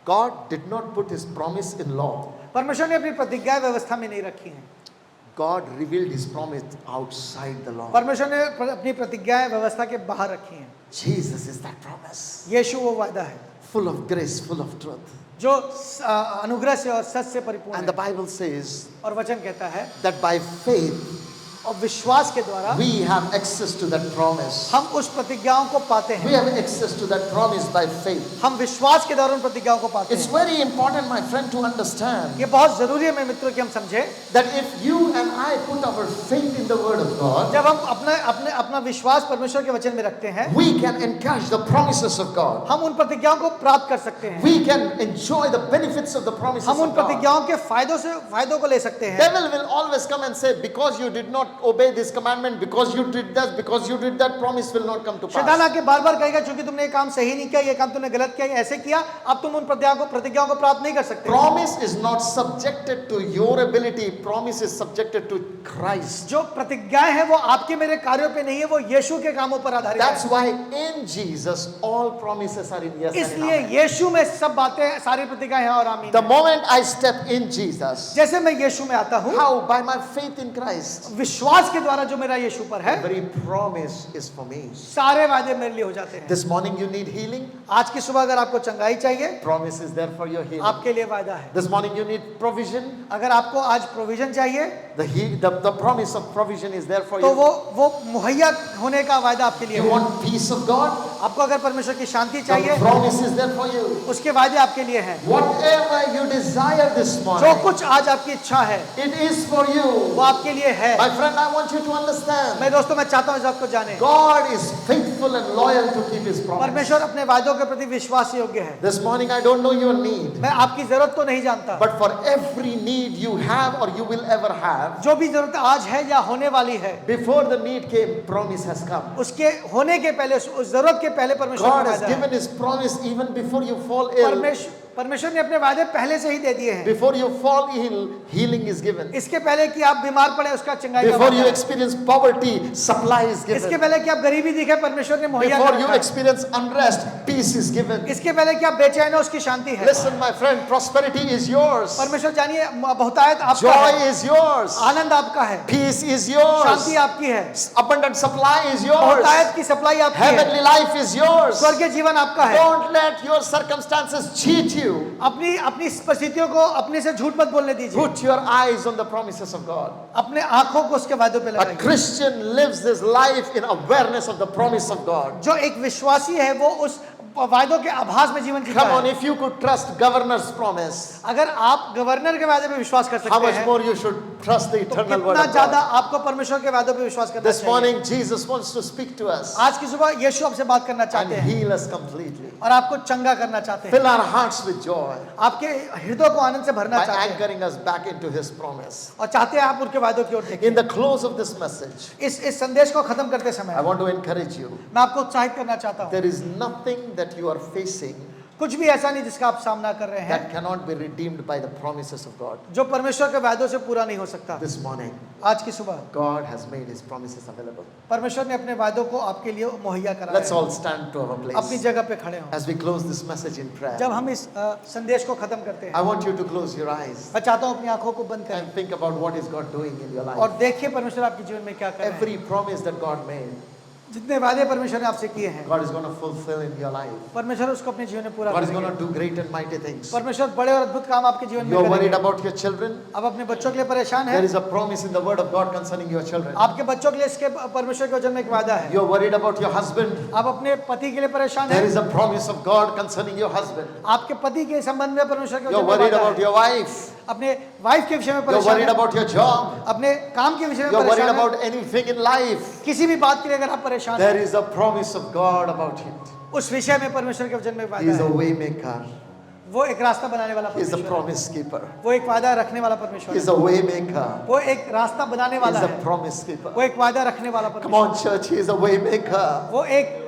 God did not put his promise in law.
परमेश्वर ने अपनी प्रतिज्ञा व्यवस्था में नहीं रखी हैं।
God revealed his promise outside the law.
परमेश्वर ने अपनी प्रतिज्ञाएं व्यवस्था के बाहर रखी हैं।
Jesus is that promise.
यीशु वो वादा है
Full of grace, full of truth.
जो अनुग्रह से और सच से परिपूर्ण
And the
है।
Bible says
और वचन कहता है
that by faith
और विश्वास के द्वारा
we have access to that promise.
हम उस प्रतिज्ञाओं को पाते
We
हैं।
have access to that promise by faith.
हम विश्वास के द्वारा उन प्रतिज्ञाओं को पाते
It's
हैं।
very important, my friend, to understand
ये बहुत जरूरी है मेरे मित्रों कि हम समझे,
that if you and I put our faith in the word of God,
जब हम अपना विश्वास परमेश्वर के वचन में रखते हैं,
we can encash the promises of God.
हम उन प्रतिज्ञाओं को प्राप्त कर सकते हैं।
We can enjoy the benefits of the promises
हम उन
of God.
प्रतिज्ञाओं के फायदों को ले सकते हैं।
Devil will always come and say, because you did not obey this commandment, because you did that, because you did that, promise will not come to
शैतान
pass.
आके बार-बार कहेगा क्योंकि तुमने ये काम सही नहीं किया, ये काम तुमने गलत किया, ये ऐसे किया, अब तुम उन प्रतिज्ञाओं को प्राप्त नहीं कर सकते।
Promise is not subjected to your ability. Promise is subjected to Christ.
जो प्रतिज्ञाएं हैं वो आपके मेरे कार्यों पे नहीं है, वो यीशु के कामों पर आधारित
That's
है।
why in Jesus all promises are in yes and in
इसलिए
amen.
यीशु में सब बातें, सारी प्रतिज्ञाएं हैं और आमीन
The
है।
moment I step in Jesus,
जैसे मैं यीशु में आता हूँ,
how? By my faith in Christ.
विश्वास के द्वारा जो मेरा यीशु पर है,
Very promise is for me.
सारे वादे मेरे लिए हो जाते हैं।
This morning you need healing.
आज की सुबह अगर आपको चंगाई चाहिए,
Promise is there for your healing.
आपके लिए वादा है।
This morning you need provision.
अगर आपको आज प्रोविजन चाहिए,
The promise of provision is there for
तो
you.
वो मुहैया होने का वादा आपके लिए
You
है।
want peace of God?
आपको अगर परमेश्वर की शांति
The
चाहिए,
promise is there for you.
उसके वादे आपके लिए हैं।
Whatever you desire this
जो
morning,
कुछ आज आपकी इच्छा है,
it is for
वो
you.
आपके लिए है।
My friend, I want you to understand.
मैं दोस्तों, मैं चाहता हूँ इस बात को जाने,
God is faithful and loyal to keep His promise.
परमेश्वर अपने वादों के प्रति विश्वास योग्य है।
This morning I don't know your need,
मैं आपकी जरूरत को नहीं जानता,
but for every need you have or you will ever have,
जो भी जरूरत आज है या होने वाली है,
before the need came, promise has come.
उसके होने के पहले, उस जरूरत के पहले परमेश्वर
God
का
has
वादा है।
given His promise even before you fall ill.
परमेश्वर ने अपने वादे पहले से ही दे दिए हैं।
Before you fall ill, healing is given.
इसके पहले कि आप बीमार पड़े, उसका चंगाई का
Before
वादा
you
है।
experience poverty, supply is
इसके
given.
पहले कि आप गरीबी दिखे, परमेश्वर ने मुहैया
Before
कर
you
रखा है।
experience unrest, peace is given.
इसके पहले कि आप बेचैन हो, उसकी शांति है।
Listen, my friend, prosperity is yours.
परमेश्वर जानिए, बहुतायत आपका
Joy
है,
is yours.
आनंद आपका है,
Peace is yours.
शांति आपकी है,
Abundant supply is yours.
बहुतायत की सप्लाई आपकी है,
Heavenly life is yours.
स्वर्गीय जीवन आपका है।
Don't let your circumstances cheat you.
अपनी परिस्थितियों को अपने से झूठ मत बोलने दीजिए।
Put your eyes on the promises of God.
अपने आंखों को उसके वादों पे
A
लगाइए।
Christian lives this life in awareness of the promise of God.
जो एक विश्वासी है वो वायदों के आभास में जीवन जीता
Come on,
है।
if you could trust governor's promise,
अगर आप गवर्नर के वादे पे विश्वास कर
how
सकते
much
हैं
more you should trust the
तो
eternal word
कितना
of
ज्यादा
God.
आपको परमेश्वर के वादों पे विश्वास करना
This
चाहिए।
morning, Jesus wants to speak to us
आज की सुबह यीशु आपसे बात करना
and
चाहते हैं
heal us completely.
और आपको चंगा करना चाहते हैं,
Fill our hearts with joy
आपके हृदय को आनंद से भरना
by
चाहते हैं
anchoring us back into His promise.
और चाहते हैं आप उनके वादों की ओर
In
देखें।
the close of this message,
इस संदेश को खत्म करते
I
समय
want to encourage you.
मैं आपको उत्साहित करना चाहता हूँ,
There is nothing that you are facing
कुछ भी ऐसा नहीं जिसका आप सामना कर रहे हैं
that cannot be redeemed by the promises of God.
जो परमेश्वर के वादों से पूरा नहीं हो सकता।
This morning,
आज की सुबह
God has made His promises available.
परमेश्वर ने अपने वादों को आपके लिए मुहैया कराया
Let's
है।
all stand to our
अपनी
place
जगह पे खड़े हों।
as we close this message in prayer.
जब हम इस संदेश को खत्म करते हैं,
I want you to close your eyes
मैं चाहता हूँ अपनी आंखों को बंद करें
and think about what is God doing in your life.
और देखिए परमेश्वर आपके जीवन में क्या कर रहे हैं।
Every promise that God made,
जितने वादे परमेश्वर ने आपसे किए हैं,
God is going to fulfill in your life.
परमेश्वर उसको अपने जीवन में पूरा
God is going
करेंगे।
to do great and mighty things.
परमेश्वर बड़े और अद्भुत काम आपके जीवन में
You're worried
करेंगे।
about your children?
आप अपने बच्चों के लिए परेशान
There
हैं,
is a promise in the word of God concerning your children.
आपके बच्चों के लिए इसके परमेश्वर के वचन में एक वादा है।
You're worried about your husband?
आप अपने पति के लिए परेशान
There
हैं,
is a promise of God concerning your husband.
आपके पति के संबंध में परमेश्वर के
You're
वचन में
worried
वादा
about
है।
your wife.
अपने वाइफ के विषय में
You're
परेशान
worried
हैं,
about your job.
अपने काम के विषय में
You're worried
परेशान हैं,
about anything in life.
किसी भी बात के लिए अगर आप परेशान
There
हैं,
is a promise of God about it.
उस विषय में परमेश्वर के वचन में
He
वादा
is a
है।
way maker.
वो एक रास्ता बनाने वाला
He is a
परमेश्वर है।
promise keeper.
वो एक वादा रखने वाला परमेश्वर
He is
है।
a way maker.
वो एक रास्ता बनाने
He
वाला
is a
है।
promise keeper.
वो एक वादा रखने वाला
Come
परमेश्वर
on, church. He is a way maker.
वो एक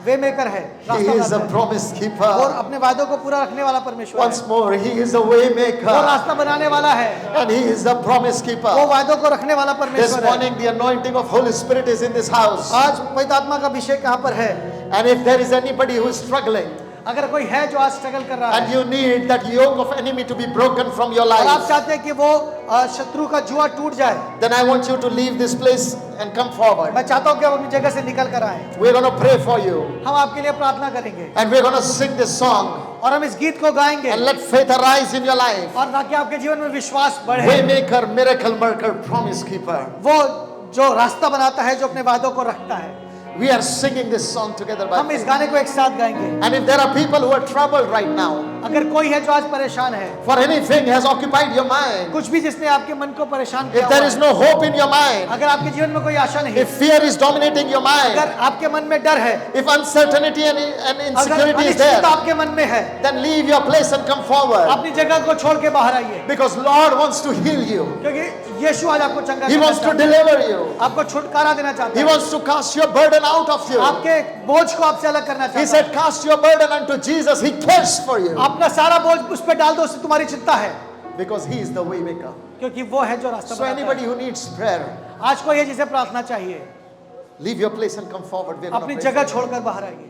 वे मेकर है,
He
रास्ता
is a
बनाता है।
promise
और
keeper.
अपने वादों को पूरा रखने वाला परमेश्वर है।
Once more, He is a way
वो
maker.
रास्ता बनाने वाला है,
And He is a promise
वो
keeper.
वादों को रखने वाला
This
परमेश्वर है।
morning, the anointing of Holy Spirit is in this house.
आज पवित्र आत्मा का अभिषेक यहाँ पर है।
And if there is anybody who is struggling,
अगर कोई है जो आज स्ट्रगल कर रहा है
and you need that yoke of enemy to be broken from your
और आप
life,
चाहते हैं कि वो शत्रु का जुआ टूट जाए,
then I want you to leave this place and come forward.
मैं चाहता हूँ कि आप अपनी जगह से निकल कर आए।
We're going to pray for you.
हम आपके लिए प्रार्थना करेंगे
And we're going to sing this song.
और हम इस गीत को गाएंगे
And let faith arise in your life.
और ताकि आपके जीवन में विश्वास बढ़े।
Waymaker, miracle worker, promise keeper.
वो जो रास्ता बनाता है, जो अपने वादों को रखता है।
We are singing this song together by
हम इस
faith.
गाने को एक साथ गाएंगे।
And if there are people who are troubled right now,
अगर कोई है जो आज परेशान है,
for anything has occupied your mind,
कुछ भी जिसने आपके मन को परेशान किया
if there
हुआ
is
है,
no hope in your mind,
अगर आपके जीवन में कोई आशा नहीं,
if fear is dominating your mind,
अगर आपके मन में डर है,
if uncertainty and
अगर
insecurity is
अनिश्चितता
there,
आपके मन में है,
then leave your place and come forward.
अपनी जगह को छोड़ के बाहर आइए,
Because Lord wants to heal you.
क्योंकि यीशु आज आपको चंगा
He
करना
wants to
चाहता है,
deliver you.
आपको छुटकारा देना चाहता
He
है,
wants to cast your burden out of you.
आपके बोझ को आपसे अलग करना
He
चाहता है।
said, cast your burden unto Jesus. He cares for you.
अपना सारा बोझ उस पे डाल दो, उससे तुम्हारी चिंता है,
Because He is the way maker.
क्योंकि वो है जो रास्ता
So
बनाता
anybody
है।
who needs prayer,
आज कोई है जिसे प्रार्थना चाहिए,
leave your place and come forward. We're going
अपनी
to pray
जगह
for you.
छोड़कर बाहर आइए।